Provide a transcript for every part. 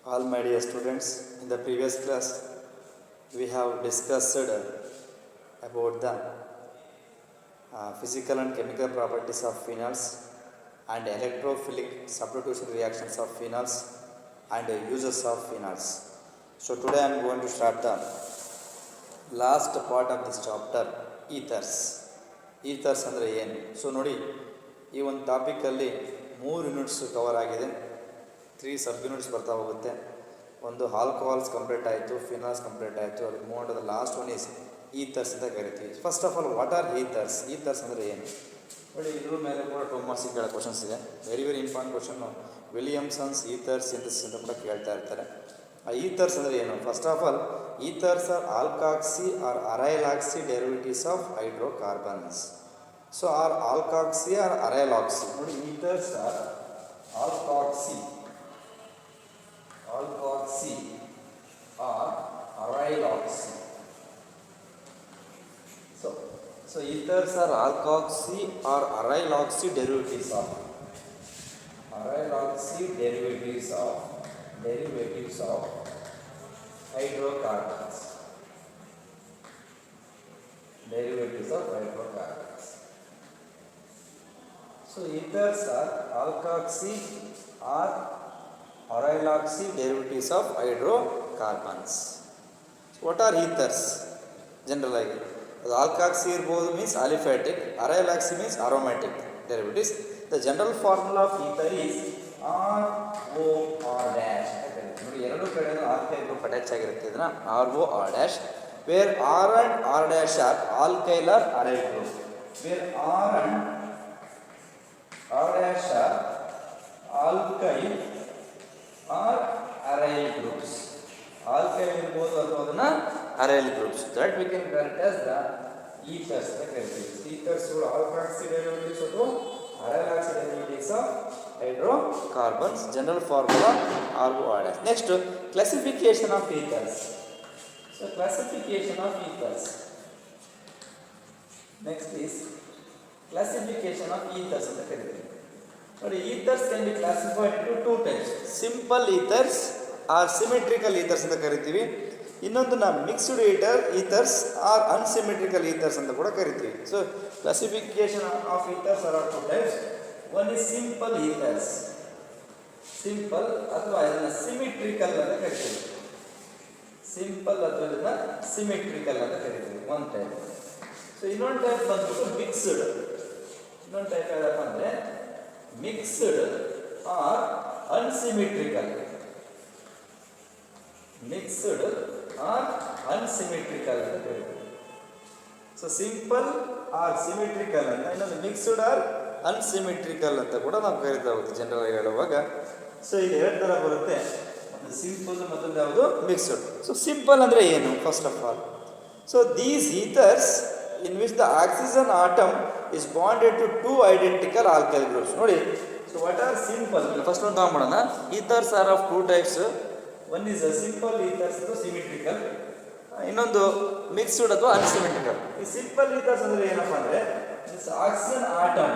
All my dear students, in the previous class we have discussed about the physical and chemical properties of phenols and electrophilic substitution reactions of phenols and uses of phenols. So today I am going to start the last part of this chapter, ethers. Ethers ಅಂದರೆ ಏನು? So ನೋಡಿ, ಈ ಒಂದು ಟಾಪಿಕಲ್ಲಿ 3 units cover ಆಗಿದೆ. 3 ಸಬ್ units ಬರ್ತಾ ಹೋಗುತ್ತೆ. ಒಂದು alcohols complete ಆಯಿತು, ಫಿನಾಲ್ಸ್ ಕಂಪ್ಲೀಟ್ ಆಯಿತು. ಅದಕ್ಕೆ move the last one is ethers ಅಂತ ಕರಿತೀವಿ. First of all, what are ethers? Ethers ಅಂದರೆ ಏನು? ನೋಡಿ, ಇದ್ರ ಮೇಲೆ ಕೂಡ 2 ಮಾರ್ಕ್ಸಿಗೆ ಕೇಳೋ ಕ್ವಶನ್ಸ್ ಇದೆ. Very important question. Williamson's ethers synthesis ಅಂತ ಕೂಡ ಕೇಳ್ತಾ ಇರ್ತಾರೆ. ಆ ಈಥರ್ಸ್ ಅಂದರೆ ಏನು? First of all, ethers are alkoxy or aryloxy derivatives of hydrocarbons. So are alkoxy or aryloxy. ನೋಡಿ, ethers are alkoxy or aryloxy. So ethers are alkoxy or aryloxy derivatives of hydrocarbons. So ethers are alkoxy or aryloxy derivatives of hydrocarbons. So what are ethers? Generally, alkoxy means aliphatic, aryloxy means aromatic derivatives. The general formula of ether is ROR dash. ನೋಡಿ, ಎರಡು ಕಡೆ alkyl group attach ಆಗಿರುತ್ತೆ. ಇದನ್ನ ROR dash, where R and R dash are alkyl or aryl group. Where R and R dash are alkyl or aryl groups. Alkyl ಇರಬಹುದು ಅಥವಾ ಅದನ್ನ aryl groups. That we can call it as the ethers. Ethers are alkoxy derivatives ಅಥವಾ aryloxy derivatives of hydrocarbons. General formula ROR. Next, classification of ethers. So classification of ethers. Next is classification of ethers ಅಂತ ಕರೀತೀವಿ. But ethers can be classified into 2 types. Simple ethers or symmetrical ethers ಅಂತ ಕರಿತೀವಿ. ಇನ್ನೊಂದು mixed ethers or unsymmetrical ethers ಅಂತ ಕೂಡ ಕರಿತೀವಿ. So classification of ethers are 2 types. One is simple ethers. Simple ಅಥವಾ ಇದನ್ನ symmetrical ಅಂತ ಕರಿತೀವಿ. Simple ಅಥವಾ ಇದನ್ನ symmetrical ಅಂತ ಕರಿತೀವಿ. one type. So ಇನ್ನೊಂದು ಟೈಪ್ ಬಂದ್ಬಿಟ್ಟು ಮಿಕ್ಸ್ಡ್. ಇನ್ನೊಂದು ಟೈಪ್ ಏನಪ್ಪ ಅಂದ್ರೆ mixed or unsymmetrical. Mixed or unsymmetrical. So simple or symmetrical ಅಂತ, ಇನ್ನೊಂದು mixed or unsymmetrical ಅಂತ ಕೂಡ ನಾವು ಕರೀತಾ ಹೋಗ್ತೀವಿ ಜನರಲ್ ಆಗಿ ಹೇಳುವಾಗ. ಸೊ ಇದು ಎರಡು ಥರ ಬರುತ್ತೆ, ಒಂದು ಸಿಂಪಲ್ ಮತ್ತೊಂದು ಯಾವುದು ಮಿಕ್ಸ್ಡ್. ಸೊ ಸಿಂಪಲ್ ಅಂದರೆ ಏನು? First of all, so these ethers in which the oxygen atom is bonded to 2 identical alkyl groups. ನೋಡಿ, so what are simple? First one ತಗೊಂಡ್ಬಿಡೋಣ. Ethers are of 2 types. One is a simple ethers ಅಥವಾ symmetrical, ಇನ್ನೊಂದು mixed ಅಥವಾ unsymmetrical. ಈ simple ethers ಅಂದ್ರೆ ಏನಪ್ಪ ಅಂದ್ರೆ, this oxygen atom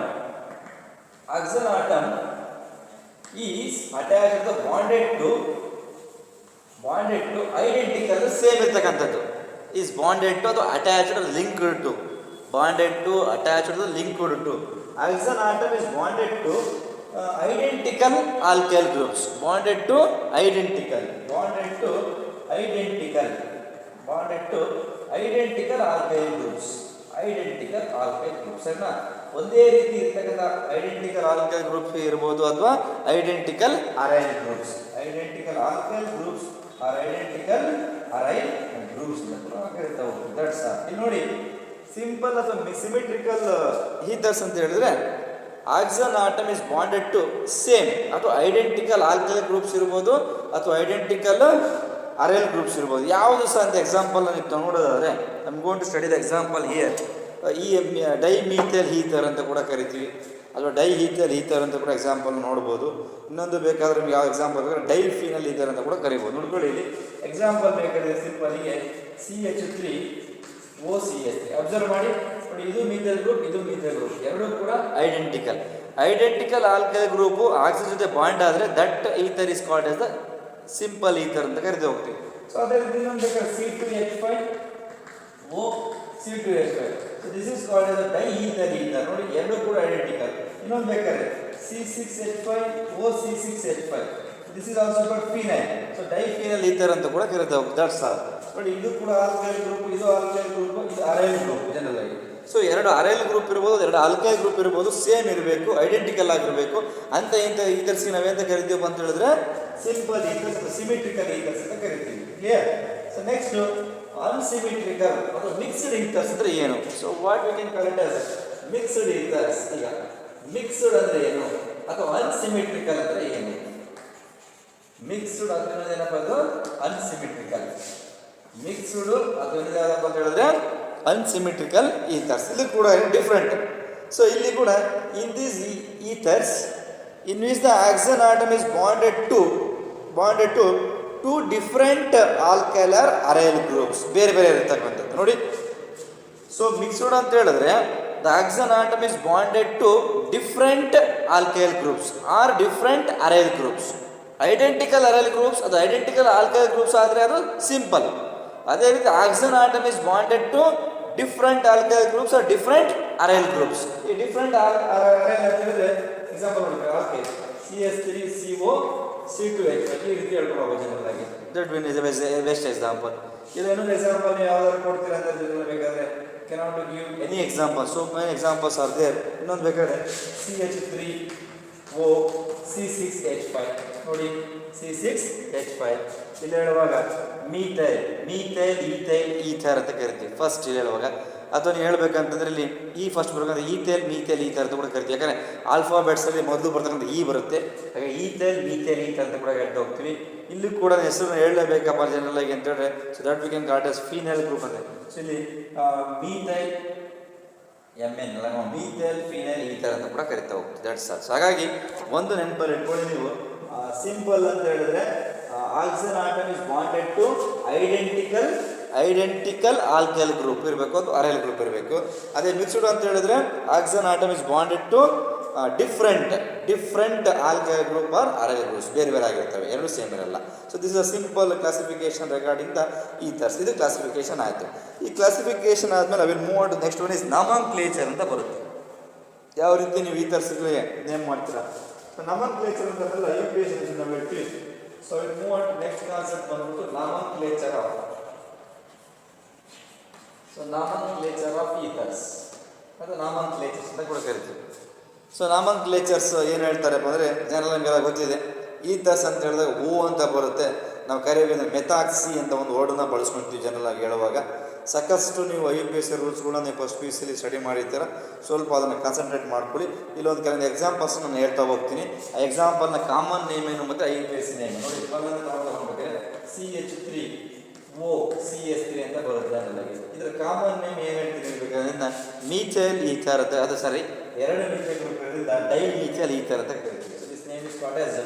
is attached to bonded to identical same ಇರತಕ್ಕಂಥದ್ದು. is bonded to ಅಥವಾ attached or linked to. Bonded to, attached to, linked to. Oxygen atom is bonded to identical alkyl groups. Bonded to identical alkyl groups. ಸರಿನಾ? ಒಂದೇ ರೀತಿ ಇರ್ತಕ್ಕಂಥ identical alkyl groups ಇರ್ಬೋದು ಅಥವಾ identical aryl groups. Identical alkyl groups or identical aryl groups ಅಂತ ಕರೀತಾ ಹೋಗ್ತೀವಿ. That's all. ಇಲ್ಲಿ ನೋಡಿ, ಸಿಂಪಲ್ ಅಥವಾ ಸಿಮೆಟ್ರಿಕಲ್ ಈಥರ್ಸ್ ಅಂತ ಹೇಳಿದ್ರೆ oxygen atom is bonded to same ಅಥವಾ ಐಡೆಂಟಿಕಲ್ ಆಲ್ಕೈಲ್ ಗ್ರೂಪ್ಸ್ ಇರ್ಬೋದು ಅಥವಾ ಐಡೆಂಟಿಕಲ್ ಅರೈಲ್ ಗ್ರೂಪ್ಸ್ ಇರ್ಬೋದು. ಯಾವುದು ಸಹ ಅಂತ ಎಕ್ಸಾಂಪಲ್ ನೀವು ತಗೊಳ್ಳೋದಾದ್ರೆ, ನಮ್ಗೆ gonna study the example here. ಈ ಡೈಮೀಥೈಲ್ ಈಥರ್ ಅಂತ ಕೂಡ ಕರಿತೀವಿ, ಅಥವಾ ಡೈಈಥೈಲ್ ಈಥರ್ ಅಂತ ಕೂಡ ಎಕ್ಸಾಂಪಲ್ ನೋಡ್ಬೋದು. ಇನ್ನೊಂದು ಬೇಕಾದ್ರೆ ನಿಮ್ಗೆ ಯಾವ ಎಕ್ಸಾಂಪಲ್ ಬೇಕಾದ್ರೆ ಡೈಫಿನಲ್ ಈಥರ್ ಅಂತ ಕೂಡ ಕರಿಬೋದು. ನೋಡ್ಕೊಳ್ಳಿ, ಇಲ್ಲಿ ಎಕ್ಸಾಂಪಲ್ ಬೇಕಾದ್ರೆ ಸಿಂಪಲ್ಗೆ CH3OCH3 ಅಬ್ಸರ್ವ್ ಮಾಡಿ. ನೋಡಿ, ಇದು ಮೀಥೈಲ್ ಗ್ರೂಪ್, ಇದು ಮೀಥೈಲ್ ಗ್ರೂಪ್, ಎರಡೂ ಕೂಡ ಐಡೆಂಟಿಕಲ್ ಆಲ್ಕೈಲ್ ಗ್ರೂಪು ಆಕ್ಸಿಜನ್ ಜೊತೆ ಬಾಂಡ್ ಆದರೆ that ether is called as the simple ether ಅಂತ ಕರಿತಾ ಹೋಗ್ತೀವಿ. ಸೊ ಅದೇ ರೀತಿ ಇನ್ನೊಂದು ಬೇಕಾದ್ರೆ C2H5 O C2H5. So this is called as di ether ether. ನೋಡಿ ಎರಡು ಕೂಡ ಐಡೆಂಟಿಕಲ್. ಇನ್ನೊಂದು ಬೇಕಾದ್ರೆ C6H5 O C6H5. This is also called phenyl. So di phenyl ether ಅಂತ ಕೂಡ ಕರಿತಾ ಹೋಗ್ತೀವಿ. That's all. ನೋಡಿ ಇದು ಕೂಡ ಆಲ್ಕೈಲ್ ಗ್ರೂಪ್, ಇದು ಆಲ್ಕೈಲ್ ಗ್ರೂಪ್, ಇದು ಅರೈಲ್ ಗ್ರೂಪ್ ಜನರಲ್ ಆಗಿ. ಸೊ ಎರಡು ಅರೈಲ್ ಗ್ರೂಪ್ ಇರ್ಬೋದು, ಎರಡು ಆಲ್ಕೈಲ್ ಗ್ರೂಪ್ ಇರ್ಬೋದು, ಸೇಮ್ ಇರಬೇಕು, ಐಡೆಂಟಿಕಲ್ ಆಗಿರಬೇಕು ಅಂತ. ಇಂಥ ಈಥರ್ಸ್ಗೆ ನಾವೇಂತ ಕರಿತೀವಿ ಅಂತ ಹೇಳಿದ್ರೆ ಸಿಂಪಲ್ ಈಥರ್ಸ್, ಸಿಮಿಟ್ರಿಕಲ್ ಈಥರ್ಸ್ ಅಂತ ಕರಿತೀವಿ. ಕ್ಲಿಯರ್? ಸೊ ನೆಕ್ಸ್ಟ್ ಅನ್ಸಿಮಿಟ್ರಿಕಲ್ ಅಥವಾ ಮಿಕ್ಸ್ಡ್ ಈಥರ್ಸ್ ಅಂದ್ರೆ ಏನು? So what we can call it as mixed ethers. ಈಗ ಮಿಕ್ಸ್ಡ್ ಅಂದ್ರೆ ಏನು ಅಥವಾ ಅನ್ಸಿಮಿಟ್ರಿಕಲ್ ಅಂದ್ರೆ ಏನು? ಮಿಕ್ಸ್ಡ್ ಅಂದ್ರೆ ಏನಪ್ಪ ಅದು? ಅನ್ಸಿಮಿಟ್ರಿಕಲ್. ಮಿಕ್ಸ್ಡ್ ಅಥವಾ ಏನಪ್ಪ ಅಂತ ಹೇಳಿದ್ರೆ ಅನ್ಸಿಮಿಟ್ರಿಕಲ್ ಈಥರ್ಸ್. ಇಲ್ಲಿ ಕೂಡ ಡಿಫ್ರೆಂಟ್. ಸೊ ಇಲ್ಲಿ ಕೂಡ in this ethers in which the oxygen atom is bonded to two different alkyl or aryl groups. ಬೇರೆ ಬೇರೆ ಇರತಕ್ಕಂಥದ್ದು ನೋಡಿ. ಸೊ ಮಿಕ್ಸ್ಡ್ ಅಂತ ಹೇಳಿದ್ರೆ the oxygen atom is bonded to different alkyl groups or different aryl groups. Identical aryl groups ಅದು identical alkyl groups ಆದರೆ ಅದು simple. ಅದೇ ರೀತಿ oxygen atom is bonded to different alkyl groups or different aryl groups. ಈ different aryl ಅಂತ ಹೇಳಿದ್ರೆ example ನೋಡಿ, alkyl CH3CO C2H ಈ ರೀತಿ ಹೇಳ್ಕೊಳ್ಬೋದು ಜನರಲ್ ಆಗಿ. That one is best example. ಇದು ಇನ್ನೊಂದು ಎಕ್ಸಾಂಪಲ್ ನೀವು ಯಾವ್ದಾದ್ರು ಕೊಡ್ತೀರಾ ಅಂತ ಜನರಲ್ ಬೇಕಾದ್ರೆ cannot give any example. So many examples are there. ಇನ್ನೊಂದು ಬೇಕಾದ್ರೆ CH3O C6H5 ನೋಡಿ, C6H5 ಇಲ್ಲಿ ಹೇಳುವಾಗ ಮೀಥೈಲ್ ಈಥೈಲ್ ಈಥರ್ ಅಂತ ಕರಿತೀವಿ ಫಸ್ಟ್ ಇಲ್ಲಿ ಹೇಳುವಾಗ. ಅಥವಾ ನೀವು ಹೇಳ್ಬೇಕಂತಂದ್ರೆ ಇಲ್ಲಿ ಈ ಫಸ್ಟ್ ಬರ್ತಕ್ಕಂಥ ಈಥೈಲ್ ಮೀಥೈಲ್ ಈಥರ್ ಅಂತ ಕೂಡ ಕರಿತೀವಿ. ಯಾಕಂದರೆ ಆಲ್ಫಾಬೆಟ್ಸಲ್ಲಿ ಮೊದಲು ಬರ್ತಕ್ಕಂಥ ಈ ಬರುತ್ತೆ, ಹಾಗೆ ಈಥೈಲ್ ಮೀಥೈಲ್ ಈಥರ್ ಅಂತ ಕೂಡ ಹೇಳ್ತಾ ಹೋಗ್ತೀವಿ. ಇಲ್ಲಿ ಕೂಡ ಹೆಸರನ್ನು ಹೇಳಲೇಬೇಕಪ್ಪ ಜನರಲ್ ಆಗಿ ಅಂತ ಹೇಳಿದ್ರೆ so that we can call as phenyl group ಅಂತ. ಸೊ ಇಲ್ಲಿ ಮೀಥೈಲ್ MN ಅಲ್ಲ, ಮೀಥೈಲ್ ಫಿನೈಲ್ ಈಥರ್ ಅಂತ ಕೂಡ ಕರಿತಾ ಹೋಗ್ತೀವಿ. That's all. ಸೊ ಹಾಗಾಗಿ ಒಂದು ನೆನಪಲ್ಲಿ ಇಟ್ಕೊಳ್ಳಿ ನೀವು, ಸಿಂಪಲ್ ಅಂತ ಹೇಳಿದ್ರೆ oxygen atom is bonded to identical alkyl group ಇರಬೇಕು, ಅದು ಅರೈಲ್ ಗ್ರೂಪ್ ಇರಬೇಕು. ಅದೇ ಮಿಕ್ಸ್ಡ್ ಅಂತ ಹೇಳಿದ್ರೆ oxygen atom is bonded to different alkyl group or aryl groups, ಬೇರೆ ಬೇರೆ ಆಗಿರ್ತವೆ, ಎರಡು ಸೇಮ್ ಇರಲ್ಲ. So this is a simple classification regarding the ethers. ಇದು ಕ್ಲಾಸಿಫಿಕೇಶನ್ ಆಯಿತು. ಈ ಕ್ಲಾಸಿಫಿಕೇಶನ್ ಆದಮೇಲೆ we'll move on to next one is nomenclature ಅಂತ ಬರುತ್ತೆ. ಯಾವ ರೀತಿ ನೀವು ಈಥರ್ಸ್ಗಳಿಗೆ ನೇಮ್ ಮಾಡ್ತೀರಾ. ಸೊ ನಾಮನ್ಕ್ಲೇಚರ್ ಅಂತಂದ್ರೆ IUPAC ನಾವು ಹೇಳ್ತೀವಿ. So will move on to next concept ಬಂದ್ಬಿಟ್ಟು ನಾಮನ್ಕ್ಲೇಚರ್ ಆಫ್ ಈಥರ್ಸ್ ಅದು ನಾಮನ್ಕ್ಲೇಚರ್ಸ್ ಅಂತ ಕೂಡ ಕರಿತೀವಿ. ಸೊ ನಾಮನ್ಕ್ಲೇಚರ್ಸ್ ಏನು ಹೇಳ್ತಾರಪ್ಪ ಅಂದರೆ ಜನರಲ್ ನಮಗೆಲ್ಲ ಗೊತ್ತಿದೆ. ಈಥರ್ಸ್ ಅಂತ ಹೇಳಿದಾಗ ಓ ಅಂತ ಬರುತ್ತೆ. ನಾವು ಕರೆಯೋದ್ರೆ ಮೆಥಾಕ್ಸಿ ಅಂತ ಒಂದು ವರ್ಡನ್ನ ಬಳಸ್ಕೊಳ್ತೀವಿ ಜನರಲ್ ಆಗಿ ಹೇಳುವಾಗ. ಸಾಕಷ್ಟು ನೀವು IUPAC ರೂಲ್ಸ್ಗಳನ್ನ ನೀವು ಫಸ್ಟ್ PUCಲಿ ಸ್ಟಡಿ ಮಾಡಿರ್ತೀರ, ಸ್ವಲ್ಪ ಅದನ್ನು ಕಾನ್ಸಂಟ್ರೇಟ್ ಮಾಡ್ಕೊಳ್ಳಿ. ಇಲ್ಲೊಂದು ಕೆಲವೊಂದು ಎಕ್ಸಾಂಪಲ್ಸ್ ನಾನು ಹೇಳ್ತಾ ಹೋಗ್ತೀನಿ. ಆ ಎಕ್ಸಾಂಪಲ್ನ ಕಾಮನ್ ನೇಮ್ ಏನು ಮತ್ತು IUPAC ನೇಮ್ ನೋಡಿ. ತಗೊಂಡ್ಬೇಕಾದ್ರೆ CH3O CS3 ಅಂತ ಬರುತ್ತೆ ಜನರಲ್. ಇದರ ಕಾಮನ್ ನೇಮ್ ಏನು ಹೇಳ್ತೀನಿ ಬೇಕಾದ್ರೆ ಮೀಥೈಲ್ ಈಥರ್ ಅಂತ, ಅದು ಸರಿ ಎರಡು ಮೀಥೈಲ್ ಗ್ರೂಪ್ ಇರೋದ್ರಿಂದ ಡೈ ಮೀಥೈಲ್ ಈಥರ್ ಅಂತ ಕರಿತೀವಿ. So this name is called as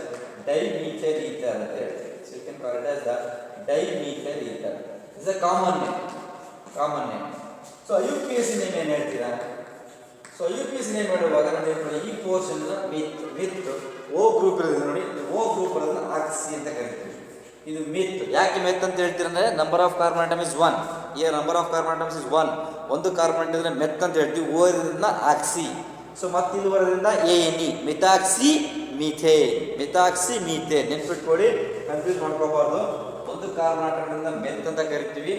di methyl ether ಅಂತ ಹೇಳ್ತೀವಿ. So you can call it as the di methyl ether. Is a common name. So IUPAC name ಏನು ಹೇಳ್ತೀರಾ? So IUPAC name ಹೇಳುವಾಗ ನೋಡಿ, ಈ portion with O group ಇರೋದು ನೋಡಿ, ಓ group ಇರೋದನ್ನ ಆಕ್ಸಿ ಅಂತ ಕರಿತೀವಿ. ಇದು ಮಿತ್. ಯಾಕೆ ಮೆತ್ ಅಂತ ಹೇಳ್ತೀರಂದ್ರೆ number of carbon atom is 1. Number of carbon atoms is 1. ಒಂದು ಕಾರ್ಬನ್ ಇದ್ರೆ ಮೆತ್ ಅಂತ ಹೇಳ್ತೀವಿ. ಓ ಇರೋದ್ರಿಂದ ಆಕ್ಸಿ. ಸೊ ಮತ್ತೆ ಇಲ್ಲಿ ಬರೋದ್ರಿಂದ ANE ಮಿಥಾಕ್ಸಿ ಮೀಥೇನ್. ನೆನ್ಪಿಟ್ಕೊಳ್ಳಿ, ಕನ್ಫ್ಯೂಸ್ ಮಾಡ್ಕೋಬಾರ್ದು. ಒಂದು ಕಾರ್ಬನ್ ಆಟಮ್ನಿಂದ ಮೆತ್ ಅಂತ ಕರಿತೀವಿ,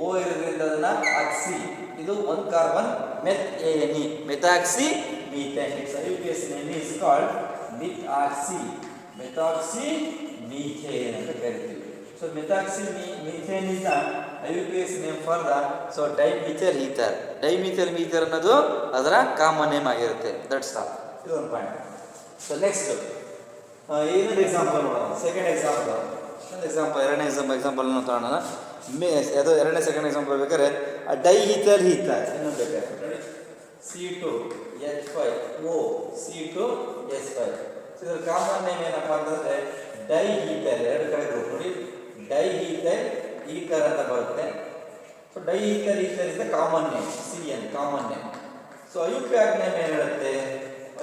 ಓ ಇರೋದ್ರಿಂದ ಅದನ್ನ ಆಕ್ಸಿ. ಇದು ಒಂದು carbon meth ANE methoxy methane. IUPAC name is called methoxy methane ಅಂತ ಕರಿತೀವಿ. So methoxy methane is the IUPAC name for the so dimethyl ether ಅನ್ನೋದು ಅದರ ಕಾಮನ್ ನೇಮ್ ಆಗಿರುತ್ತೆ. That's all. ಇದೊಂದು ಪಾಯಿಂಟ್. ಸೊ ನೆಕ್ಸ್ಟ್ ಇನ್ನೊಂದು example ನೋಡೋಣ. Second example ಎರಡನೇ example ತಗೊಳ್ಳೋಣ. ಅದು ಸೆಕೆಂಡ್ ಎಕ್ಸಾಂಪಲ್ ಬೇಕಾದ್ರೆ ಡೈಈಥೈಲ್ ಈಥರ್ ಇನ್ನೊಂದು ಬೇಕಾದ್ರೆ C2H5O C2H5. ಇದರ ಕಾಮನ್ ನೇಮ್ ಏನಪ್ಪ ಅಂತಂದ್ರೆ ಡೈಈಥೈಲ್. ಎರಡು ಕಡೆ ಗ್ರೂಪ್ ನೋಡಿ, ಡೈಈಥೈಲ್ ಈಥರ್ ಅಂತ ಬರುತ್ತೆ. So diethyl ether is the common name, CN common name. So IUPAC name ಏನು ಹೇಳುತ್ತೆ?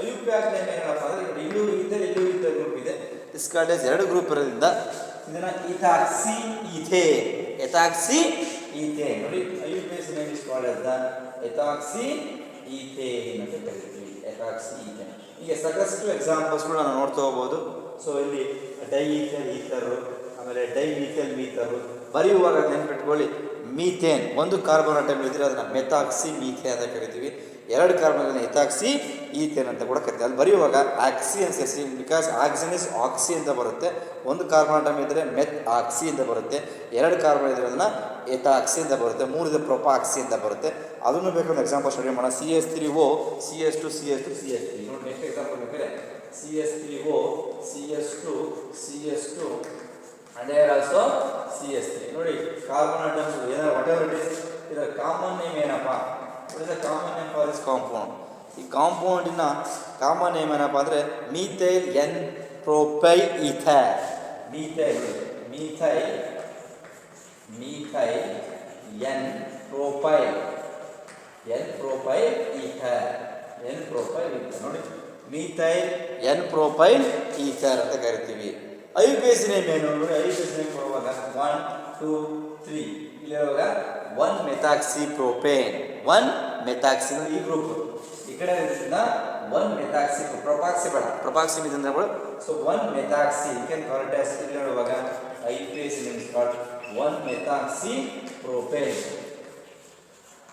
IUPAC ನೇಮ್ ಏನಪ್ಪ ಅಂದ್ರೆ ಇಲ್ಲೂ ಈಥರ್ ಗ್ರೂಪ್ ಇದೆ. ಇಸ್ ಕಾಲ್ಡ್ ಎಸ್ ಎರಡು ಗ್ರೂಪ್ ಇರೋದ್ರಿಂದ ಇದನ್ನ ಇಥಾಕ್ಸಿ ಈಥೇನ್, ಎಥಾಕ್ಸಿ ಈಥೇನ್ ನೋಡಿ. IUPAC name is called as the ethoxy ethane ಅಂತ ಕರಿತೀವಿ, ಎಥಾಕ್ಸಿ ಈಥೇನ್. ಈಗ ಸಾಕಷ್ಟು ಎಕ್ಸಾಂಪಲ್ಸ್ಗಳು ನಾವು ನೋಡ್ತಾ ಹೋಗ್ಬೋದು. ಸೊ ಇಲ್ಲಿ ಡೈಈಥರ್ ಈಥರ್, ಆಮೇಲೆ ಡೈಮೀಥೈಲ್ ಮೀಥರು ಬರೆಯುವಾಗ ನೆನ್ಪಿಟ್ಕೊಳ್ಳಿ, ಮೀಥೇನ್ ಒಂದು ಕಾರ್ಬನ್ ಅಟಮ್ ಇದ್ರೆ ಅದನ್ನ ಮೆಥಾಕ್ಸಿ ಮೀಥೇನ್ ಅಂತ ಕರಿತೀವಿ, ಎರಡು ಕಾರ್ಬನ್ ಎಥಾಕ್ಸಿ ಈಥೇನ್ ಅಂತ ಕೂಡ ಕರಿತೀವಿ. ಅಲ್ಲಿ ಬರೆಯುವಾಗ ಆಕ್ಸಿ ಅಂತ ಸೇರಿಸಿ, ಬಿಕಾಸ್ ಆಕ್ಸಿಜನ್ ಇಸ್ ಆಕ್ಸಿ ಅಂತ ಬರುತ್ತೆ. ಒಂದು ಕಾರ್ಬನ್ ಅಟಮ್ ಇದ್ದರೆ ಮೆತ್ ಆಕ್ಸಿ ಅಂತ ಬರುತ್ತೆ, ಎರಡು ಕಾರ್ಬನ್ ಇದ್ರೆ ಅದನ್ನ ಎಥಾಕ್ಸಿ ಅಂತ ಬರುತ್ತೆ, ಮೂರಿದೆ ಪ್ರೊಪಾಕ್ಸಿ ಅಂತ ಬರುತ್ತೆ. ಅದನ್ನು ಬೇಕಾದ್ರೆ ಎಕ್ಸಾಂಪಲ್ ಸ್ಟಡಿ ಮಾಡೋಣ. CH3O CH2 CH2 CH3 ನೋಡಿ. ನೆಕ್ಸ್ಟ್ ಎಕ್ಸಾಂಪಲ್ ಬೇಕಾದ್ರೆ CH3O CH2 CH2 and here also CH3 ನೋಡಿ. ಕಾರ್ಬನ್ ಅಟಮ್ಸ್ ಏನಾದ್ರು whatever it is, ಇದರ ಕಾಮನ್ ನೇಮ್ ಏನಪ್ಪ? what is the common name for this compound? ಈ ಕಾಂಪೌಂಡಿನ ಕಾಮನ್ ನೇಮ್ ಏನಪ್ಪ ಅಂದರೆ methyl N propyl ether. Methyl N propyl ether ನೋಡಿ. Methyl N propyl ether ಅಂತ ಕರಿತೀವಿ. IUPAC ನೇಮ್ ಏನು ನೋಡಿ. IUPAC ನೇಮ್ ಕೊಡುವಾಗ 1 2 3 ಇಲ್ಲಿರುವಾಗ 1 ಮೆಥಾಕ್ಸಿ ಪ್ರೋಪೇನ್, 1 ಮೆಥಾಕ್ಸಿ ಈ ಗ್ರೂಪ್ ಈ ಕಡೆ ಇರೋದ್ರಿಂದ 1 ಮೆಥಾಕ್ಸಿ ಪ್ರೊಪಾಕ್ಸಿ ಬೇಡ, ಪ್ರೊಪಾಕ್ಸಿ ಇದ್ರೆ so 1 methoxy you can call it as. ಇಲ್ಲಿ ನೋಡುವಾಗ IUPAC name is called 1 methoxy propane.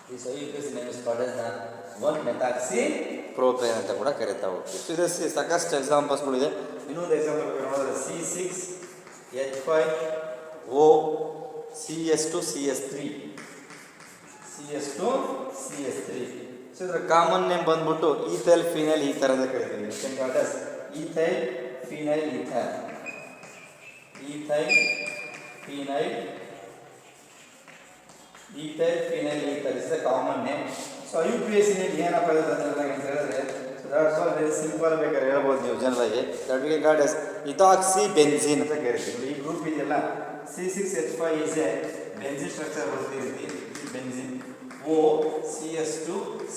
This IUPAC name is called as 1 methoxy propane ಅಂತ ಕೂಡ ಕರೀತಾ ಹೋಗ್ತೀವಿ. ಸೊ ಇದು ಸಾಕಷ್ಟು ಎಕ್ಸಾಂಪಲ್ಸ್ಗಳು ಇದೆ. ಇನ್ನೊಂದು ಎಕ್ಸಾಂಪಲ್ ನೋಡಿದ್ರೆ C6H5O CH2 CH3 ಸೊ ಇದರ ಕಾಮನ್ ನೇಮ್ ಬಂದ್ಬಿಟ್ಟು ಈಥೈಲ್ ಫಿನೈಲ್ ಈಥರ್ ಅಂತ ಕರಿತೀವಿ. Ethyl phenyl ether is the common name. So IUPAC name ಏನಪ್ಪ ಅಂತ ಹೇಳಿದ್ರೆ that's all very simple ಬೇಕಾದ್ರೆ ಹೇಳ್ಬೋದು ನೀವು ಜನರಾಗಿ. that we can call as ethoxy benzene ಅಂತ ಕರಿತೀವಿ. ಈ ಗ್ರೂಪ್ ಇದೆಯಲ್ಲ C6H5 is a benzene structure ಬರುತ್ತೆ. ಈ ರೀತಿ benzene O CH2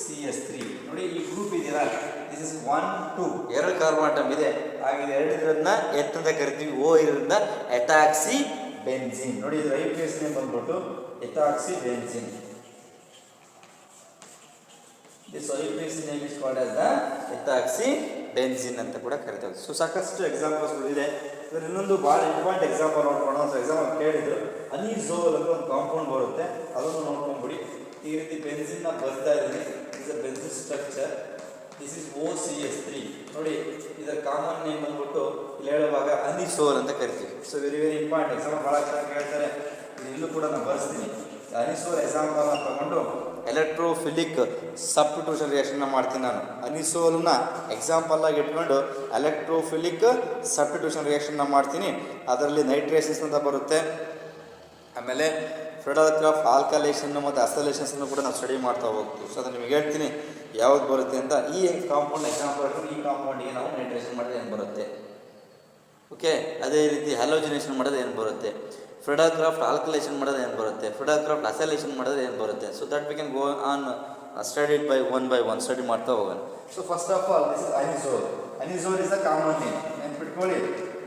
CH3 ನೋಡಿ. ಈ ಗ್ರೂಪ್ ಇದೆಯಲ್ಲ this is 1 2 ಎರಡು ಕಾರ್ಬನ್ ಅಟಮ್ ಇದೆ, ಹಾಗೆ ಎರಡು ಇರೋದನ್ನ ಎತ್ ಅಂತ ಕರಿತೀವಿ, O ಇರೋದನ್ನ ಎಥಾಕ್ಸಿ ಬೆನ್ಝೀನ್ ನೋಡಿ. ಇದು IUPAC ನೇಮ್ ಬಂದ್ಬಿಟ್ಟು ಎಥಾಕ್ಸಿ benzene. This IUPAC name is called as the ethoxy benzene ಅಂತ ಕೂಡ ಕರೀತಾರೆ. ಸೊ ಸಾಕಷ್ಟು ಎಕ್ಸಾಂಪಲ್ಸ್ಗಳು ಇದೆ. ಇದರ ಇನ್ನೊಂದು ಭಾಳ ಇಂಪಾರ್ಟೆಂಟ್ ಎಕ್ಸಾಂಪಲ್ ನೋಡ್ಕೊಂಡು ಒಂದು ಎಕ್ಸಾಂಪಲ್ ಕೇಳಿದ್ರು, ಅನಿಸೋಲ್ ಅಂತ ಒಂದು ಕಾಂಪೌಂಡ್ ಬರುತ್ತೆ, ಅದನ್ನು ನೋಡ್ಕೊಂಡ್ಬಿಡಿ. ಈ ರೀತಿ ಬೆನ್ಸಿನ್ನ ಬರ್ತಾ ಇದ್ದೀನಿ. Is a benzene structure. This is OCH3 ನೋಡಿ. ಇದರ ಕಾಮನ್ ನೇಮ್ ಬಂದ್ಬಿಟ್ಟು ಇಲ್ಲಿ ಹೇಳುವಾಗ ಅನಿಸೋಲ್ ಅಂತ ಕರಿತೀವಿ. ಸೊ ವೆರಿ ಇಂಪಾರ್ಟೆಂಟ್ ಎಕ್ಸಾಂಪಲ್ ಭಾಳ ಚೆನ್ನಾಗಿ ಕೇಳ್ತಾರೆ. ಇಲ್ಲೂ ಕೂಡ ನಾನು ಬರ್ಸ್ತೀನಿ. ಅನಿಸೋಲ್ ಎಕ್ಸಾಂಪಲ್ ತಗೊಂಡು ಎಲೆಕ್ಟ್ರೋಫಿಲಿಕ್ ಸಬ್ಸ್ಟಿಟ್ಯೂಷನ್ ರಿಯಾಕ್ಷನ್ ಮಾಡ್ತೀನಿ ನಾನು. ಅನಿಸೋಲ್ನ ಎಕ್ಸಾಂಪಲ್ ಆಗಿ ಇಟ್ಕೊಂಡು ಎಲೆಕ್ಟ್ರೋಫಿಲಿಕ್ ಸಬ್ಸ್ಟಿಟ್ಯೂಷನ್ ರಿಯಾಕ್ಷನ್ ಮಾಡ್ತೀನಿ. ಅದರಲ್ಲಿ ನೈಟ್ರೇಷನ್ಸ್ ಅಂತ ಬರುತ್ತೆ, ಆಮೇಲೆ ಫ್ರೆಡೋಗ್ರಾಫ್ ಆಲ್ಕಲೇಷನ್ ಮತ್ತು ಅಸಲೇಷನ್ಸನ್ನು ಕೂಡ ನಾವು ಸ್ಟಡಿ ಮಾಡ್ತಾ ಹೋಗ್ತೀವಿ. ಸೊ ಅದನ್ನು ನಿಮಗೆ ಹೇಳ್ತೀನಿ ಯಾವ್ದು ಬರುತ್ತೆ ಅಂತ. ಈ ಕಾಂಪೌಂಡ್ ಎಕ್ಸಾಂಪಲ್ ಇಟ್ಕೊಂಡು ಈ ಕಾಂಪೌಂಡಿಗೆ ನಾವು ನೈಟ್ರೇಷನ್ ಮಾಡಿದ್ರೆ ಏನು ಬರುತ್ತೆ, ಓಕೆ. ಅದೇ ರೀತಿ ಹ್ಯಾಲೋಜಿನೇಷನ್ ಮಾಡೋದು ಏನು ಬರುತ್ತೆ, ಫ್ರೆಡೋಗ್ರಾಫ್ ಆಲ್ಕಲೇಷನ್ ಮಾಡೋದು ಏನು ಬರುತ್ತೆ, ಫ್ರೆಡೋಗ್ರಾಫ್ ಅಸಲೇಷನ್ ಮಾಡೋದು ಏನು ಬರುತ್ತೆ. So that we can go on study it by one study ಮಾಡ್ತಾ ಹೋಗೋಣ. So first of all this is anisole. Anisole is the common name, ನೆನ್ಪಿಟ್ಕೊಳ್ಳಿ.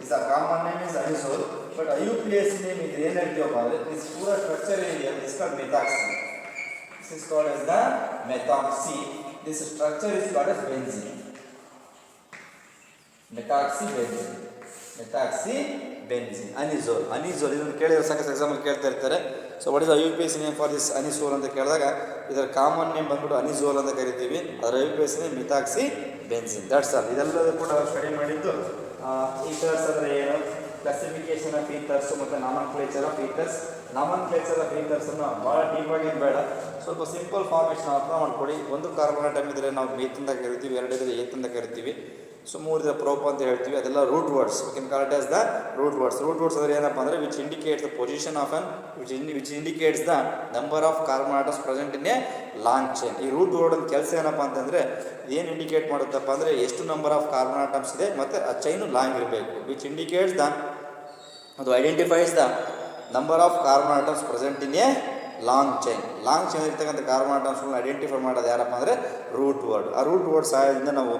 Is the common name is anisole. But IUPAC name ಇದು ಏನು ಹೇಳ್ತೀವಪ್ಪ ಅಂದರೆ this ಪೂರ structure ಏನಿದೆ this called methoxy. This is called as the methoxy. This structure is called as benzene. Methoxy benzene. Anisole ಇದನ್ನು ಕೇಳಿದ್ರೆ ಸಾಕಷ್ಟು ಎಕ್ಸಾಂಪಲ್ ಕೇಳ್ತಾ ಇರ್ತಾರೆ. So what is IUPAC name for this ಅನಿಸೋಲ್ ಅಂತ ಕೇಳಿದಾಗ ಇದರ ಕಾಮನ್ ನೇಮ್ ಬಂದ್ಬಿಟ್ಟು ಅನಿಸೋಲ್ ಅಂತ ಕರಿತೀವಿ. ಅದರ IUPAC name methoxy benzene. That's all. ಇದೆಲ್ಲದೂ ಕೂಡ ಸ್ಟಡಿ ಮಾಡಿದ್ದು. ಈಥರ್ಸ್ ಅಂದರೆ ಏನು, ಕ್ಲಾಸಿಫಿಕೇಶನ್ ಆಫ್ ಈಥರ್ಸ್ ಮತ್ತು ನಾಮನ್ಕ್ಲೇಚರ್ ಆಫ್ ಈಥರ್ಸ್. ನಾಮನ್ಕ್ಲೇಚರ್ ಆಫ್ ಈಥರ್ಸನ್ನು ಭಾಳ ಡೀಪಾಗಿ ಬೇಡ, ಸ್ವಲ್ಪ ಸಿಂಪಲ್ ಫಾರ್ಮೇಷನ್ ಅರ್ಥ ಮಾಡ್ಕೊಳ್ಳಿ. ಒಂದು ಕಾರ್ಬನ್ ಅಟಮ್ ಇದ್ದರೆ ನಾವು ಮೀಥ್ ಅಂತ ಕರಿತೀವಿ, ಎರಡಿದ್ರೆ ಏತ್ ಅಂತ ಕರಿತೀವಿ, ಸೊ ಮೂರಿದ್ರೆ ಪ್ರೋಪ್ ಅಂತ ಹೇಳ್ತೀವಿ. ಅದೆಲ್ಲ root words. We can call it as the root words. Root words ಅಂದರೆ ಏನಪ್ಪ ಅಂದರೆ which indicates the position of which indicates the number of carbon atoms present in a long chain. ಈ ರೂಟ್ ವರ್ಡ್ ಒಂದು ಕೆಲಸ ಏನಪ್ಪ ಅಂತಂದರೆ ಏನು indicate ಮಾಡುತ್ತಪ್ಪ ಅಂದರೆ ಎಷ್ಟು ನಂಬರ್ ಆಫ್ ಕಾರ್ಬನ್ ಆಟಮ್ಸ್ ಇದೆ ಮತ್ತು ಆ ಚೈನು ಲಾಂಗ್ ಇರಬೇಕು. ವಿಚ್ ಇಂಡಿಕೇಟ್ಸ್ ದ ಅದು identifies the number of carbon atoms present in a long chain ಇರ್ತಕ್ಕಂಥ ಕಾರ್ಬನ್ ಆಟಮ್ಸ್ಗಳನ್ನ ಐಡೆಂಟಿಫೈ ಮಾಡೋದು ಯಾರಪ್ಪ ಅಂದರೆ ರೂಟ್ ವರ್ಡ್. ಆ ರೂಟ್ ವರ್ಡ್ ಸಹಾಯದಿಂದ ನಾವು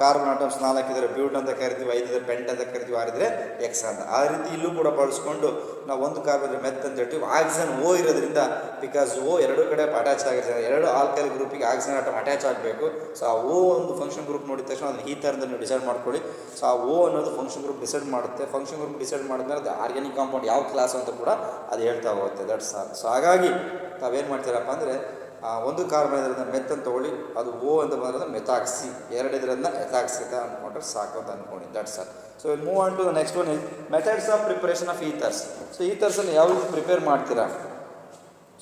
ಕಾರ್ಬನ್ ಆಟಮ್ಸ್ 4 ಇದ್ದರೆ ಬ್ಯೂಟ್ ಅಂತ ಕರಿತೀವಿ, 5 ಇದ್ದರೆ ಪೆಂಟ್ ಅಂತ ಕರಿತೀವಿ, 6 ಇದ್ದರೆ ಎಕ್ಸ್ ಅಂತ. ಆ ರೀತಿ ಇಲ್ಲೂ ಕೂಡ ಬಳಸ್ಕೊಂಡು ನಾವು ಒಂದು ಕಾರ್ಬನ್ ಇದ್ದರೆ ಮೆತ್ ಅಂತ ಹೇಳ್ತೀವಿ. ಆಕ್ಸಿಜನ್ ಓ ಇರೋದ್ರಿಂದ ಬಿಕಾಸ್ ಓ ಎರಡು ಕಡೆ ಅಟ್ಯಾಚ್ ಆಗಿರ್ತದೆ, ಎರಡು ಆಲ್ಕೈಲ್ ಗ್ರೂಪಿಗೆ ಆಕ್ಸಿಜನ್ ಆಟಮ್ ಅಟ್ಯಾಚ್ ಆಗಬೇಕು. ಸೊ ಆ ಓ ಒಂದು ಫಂಕ್ಷನ್ ಗ್ರೂಪ್ ನೋಡಿದ ತಕ್ಷಣ ಅದನ್ನು ಈ ಥರದಲ್ಲಿ ನೀವು ಡಿಸೈಡ್ ಮಾಡ್ಕೊಳ್ಳಿ. ಸೊ ಆ ಓ ಅನ್ನೋದು ಫಂಕ್ಷನ್ ಗ್ರೂಪ್ ಡಿಸೈಡ್ ಮಾಡುತ್ತೆ. ಫಂಕ್ಷನ್ ಗ್ರೂಪ್ ಡಿಸೈಡ್ ಮಾಡಿದ್ಮೇಲೆ ಅದು ಆರ್ಗ್ಯಾನಿಕ್ ಕಾಂಪೌಂಡ್ ಯಾವ ಕ್ಲಾಸ್ ಅಂತ ಕೂಡ ಅದು ಹೇಳ್ತಾ ಹೋಗುತ್ತೆ. That's all. ಸೊ ಹಾಗಾಗಿ ತಾವೇನು ಮಾಡ್ತೀರಪ್ಪ ಅಂದರೆ ಒಂದು ಕಾರ್ಬನ್ ಇದರಿಂದ ಮೆತ್ ಅಂತ ತೊಗೊಳ್ಳಿ, ಅದು ಓ ಅಂತ ಬಂದ್ರೆ ಮೆಥಾಕ್ಸಿ, 2 ಇದರಿಂದ ಎಥಾಕ್ಸಿ ಅಂತ ಅಂದ್ಕೊಂಡ್ರೆ ಸಾಕು ಅಂತ ಅಂದ್ಕೊಂಡು. That's all. So will move on to the next one is methods of preparation of ethers. So ಈಥರ್ಸನ್ನು ಯಾವ ರೀತಿ ಪ್ರಿಪೇರ್ ಮಾಡ್ತೀರಾ?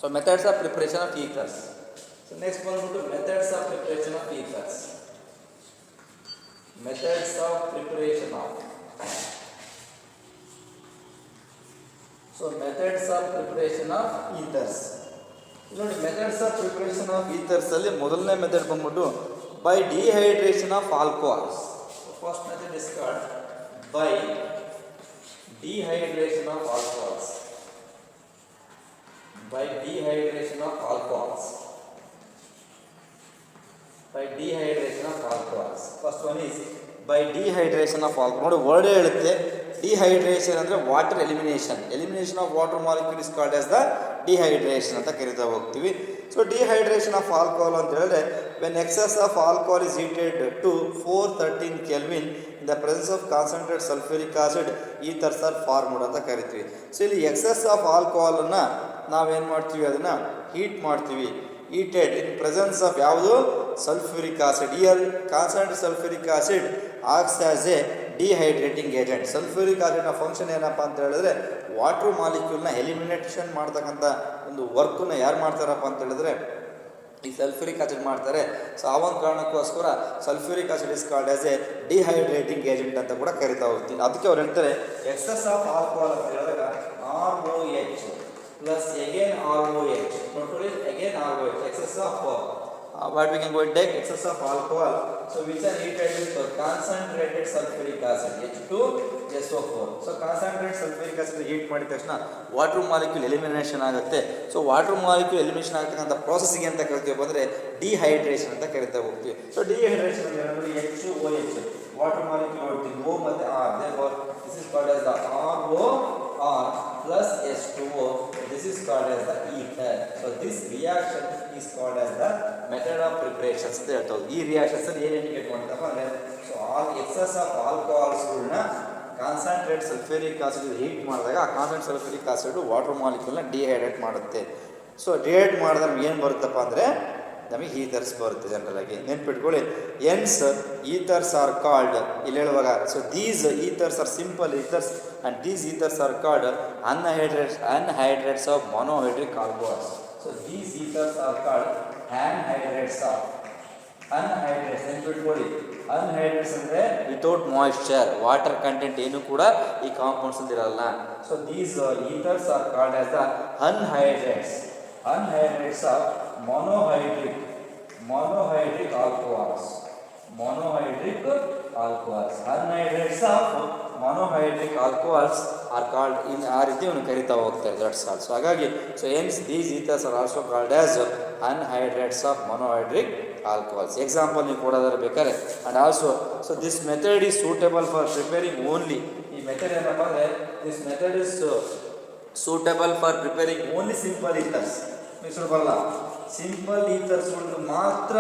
So methods of preparation of ethers. So next ಬಂದ್ಬಿಟ್ಟು methods of preparation of ethers. Methods of preparation of methods of preparation of ethers. ನೋಡಿ, methods of preparation of ethers ಅಲ್ಲಿ ಮೊದಲನೇ method ಬಂದ್ಬಿಟ್ಟು by dehydration of alcohols. First method is called by dehydration of alcohols. By dehydration of alcohols. By dehydration of alcohols. First one is by dehydration of alcohol. ನೋಡಿ, word ಹೇಳುತ್ತೆ dehydration ಅಂದರೆ water elimination. Elimination of water molecule is called as the dehydration ಅಂತ ಕರಿತಾ ಹೋಗ್ತೀವಿ. So dehydration of alcohol ಅಂತ ಹೇಳಿದ್ರೆ when excess of alcohol is heated to 413 kelvin in the presence of concentrate sulphuric acid ethers are formed ಅಂತ ಕರಿತೀವಿ. So ಇಲ್ಲಿ excess of ಆಲ್ಕೋಹಾಲನ್ನು ನಾವೇನು ಮಾಡ್ತೀವಿ, ಅದನ್ನು ಹೀಟ್ ಮಾಡ್ತೀವಿ. ಹೀಟೆಡ್ ಇನ್ ಪ್ರೆಸೆನ್ಸ್ ಆಫ್ ಯಾವುದು? Sulphuric acid. Here concentrate sulphuric acid acts as a dehydrating agent. Sulphuric ಆಸಿಡ್ನ function ಏನಪ್ಪ ಅಂತ ಹೇಳಿದ್ರೆ ವಾಟರ್ ಮಾಲಿಕ್ಯೂಲ್ನ ಎಲಿಮಿನೇಷನ್ ಮಾಡ್ತಕ್ಕಂಥ ಒಂದು ವರ್ಕನ್ನು ಯಾರು ಮಾಡ್ತಾರಪ್ಪ ಅಂತ ಹೇಳಿದ್ರೆ ಈ ಸಲ್ಫ್ಯೂರಿಕ್ ಆಸಿಡ್ ಮಾಡ್ತಾರೆ. ಸೊ ಆ ಒಂದು ಕಾರಣಕ್ಕೋಸ್ಕರ sulphuric acid is called as a dehydrating agent ಅಂತ ಕೂಡ ಕರಿತಾ ಹೋಗ್ತೀವಿ. ಅದಕ್ಕೆ ಅವ್ರು ಹೇಳ್ತಾರೆ ಎಕ್ಸಸ್ ಆಫ್ ಆಲ್ಕೋಹಾಲ್ ಅಂತ ಹೇಳಿದಾಗ ROH plus again ROH. Notice again ROH. Excess of what we can go and take excess of alcohol. So which are heated with concentrated sulfuric acid H2SO4. So concentrated sulfuric acid heat ಮಾಡಿದ ತಕ್ಷಣ water molecule elimination ಆಗುತ್ತೆ. So water molecule elimination ಆಗ್ತಕ್ಕಂಥ ಪ್ರಾಸೆಸ್ಗೆ ಅಂತ ಕರಿತೀವಿ ಬಂದರೆ dehydration ಅಂತ ಕರಿತಾ ಹೋಗ್ತೀವಿ. ಸೊ ಡಿಹೈಡ್ರೇಷನ್ ಅಂದರೆ H2OH ವಾಟರ್ ಮಾಲಿಕ್ಯೂಲ್ ಹೊರಟಿದ್ದು O ಮತ್ತು R. Therefore this is called as the ROR plus H2O. This is called as the ether. So this reaction is called as the method of preparations ಅಂತ ಹೇಳ್ತಾರೆ. ಈ reactions ಏನು indicate ಮಾಡ್ತಪ್ಪ ಅಂದರೆ so excess of ಆಲ್ಕೋಹಾಲ್ಸ್ಗಳನ್ನ concentrate sulphuric acid heat ಮಾಡಿದಾಗ ಆ concentrate sulphuric acid water ಮಾಲಿಕ್ಯೂಲ್ನ ಡಿಹೈಡ್ರೇಟ್ ಮಾಡುತ್ತೆ. ಸೊ ಡಿಹೈಡ್ರೇಟ್ ಮಾಡಿದ್ರೆ ನಮ್ಗೆ ಏನು ಬರುತ್ತಪ್ಪ ಅಂದರೆ ನಮಗೆ ಈಥರ್ಸ್ ಬರುತ್ತೆ. ಜನರಲಾಗಿ ನೆನ್ಪಿಟ್ಕೊಳ್ಳಿ, ಎನ್ಸ್ ಈಥರ್ಸ್ ಆರ್ ಕಾಲ್ಡ್ ಇಲ್ಲಿ ಹೇಳುವಾಗ so these ethers are simple ethers and these ethers are called anhydrates of monohydric alcohols. So these ethers are called anhydrates of anhydrates. ನೆನ್ಪಿಟ್ಕೊಳ್ಳಿ, anhydrates ಅಂದರೆ ವಿತೌಟ್ ಮಾಯಿಶ್ಚರ್, ವಾಟರ್ ಕಂಟೆಂಟ್ ಏನು ಕೂಡ ಈ compounds ಅಲ್ಲಿ ಇರಲ್ಲ. So these ethers are called as the anhydrates of monohydric alcohols. Anhydrates of monohydric alcohols are called in ಆ ರೀತಿ ಅವನು ಕರಿತಾ ಹೋಗ್ತಾರೆ. That's all. ಸೊ ಹಾಗಾಗಿ so hence these ethers are also called as anhydrates of monohydric alcohols. Example ನೀವು ಕೊಡೋದಾದ್ರೆ ಬೇಕಾದ್ರೆ. And also so this method is suitable for preparing only. ಈ ಮೆಥಡ್ ಏನಪ್ಪ ಅಂದರೆ this method is suitable for preparing only simple ethers. Mixer ಬರಲ್ಲ, simple ಈಥರ್ಸ್ಗಳು ಮಾತ್ರ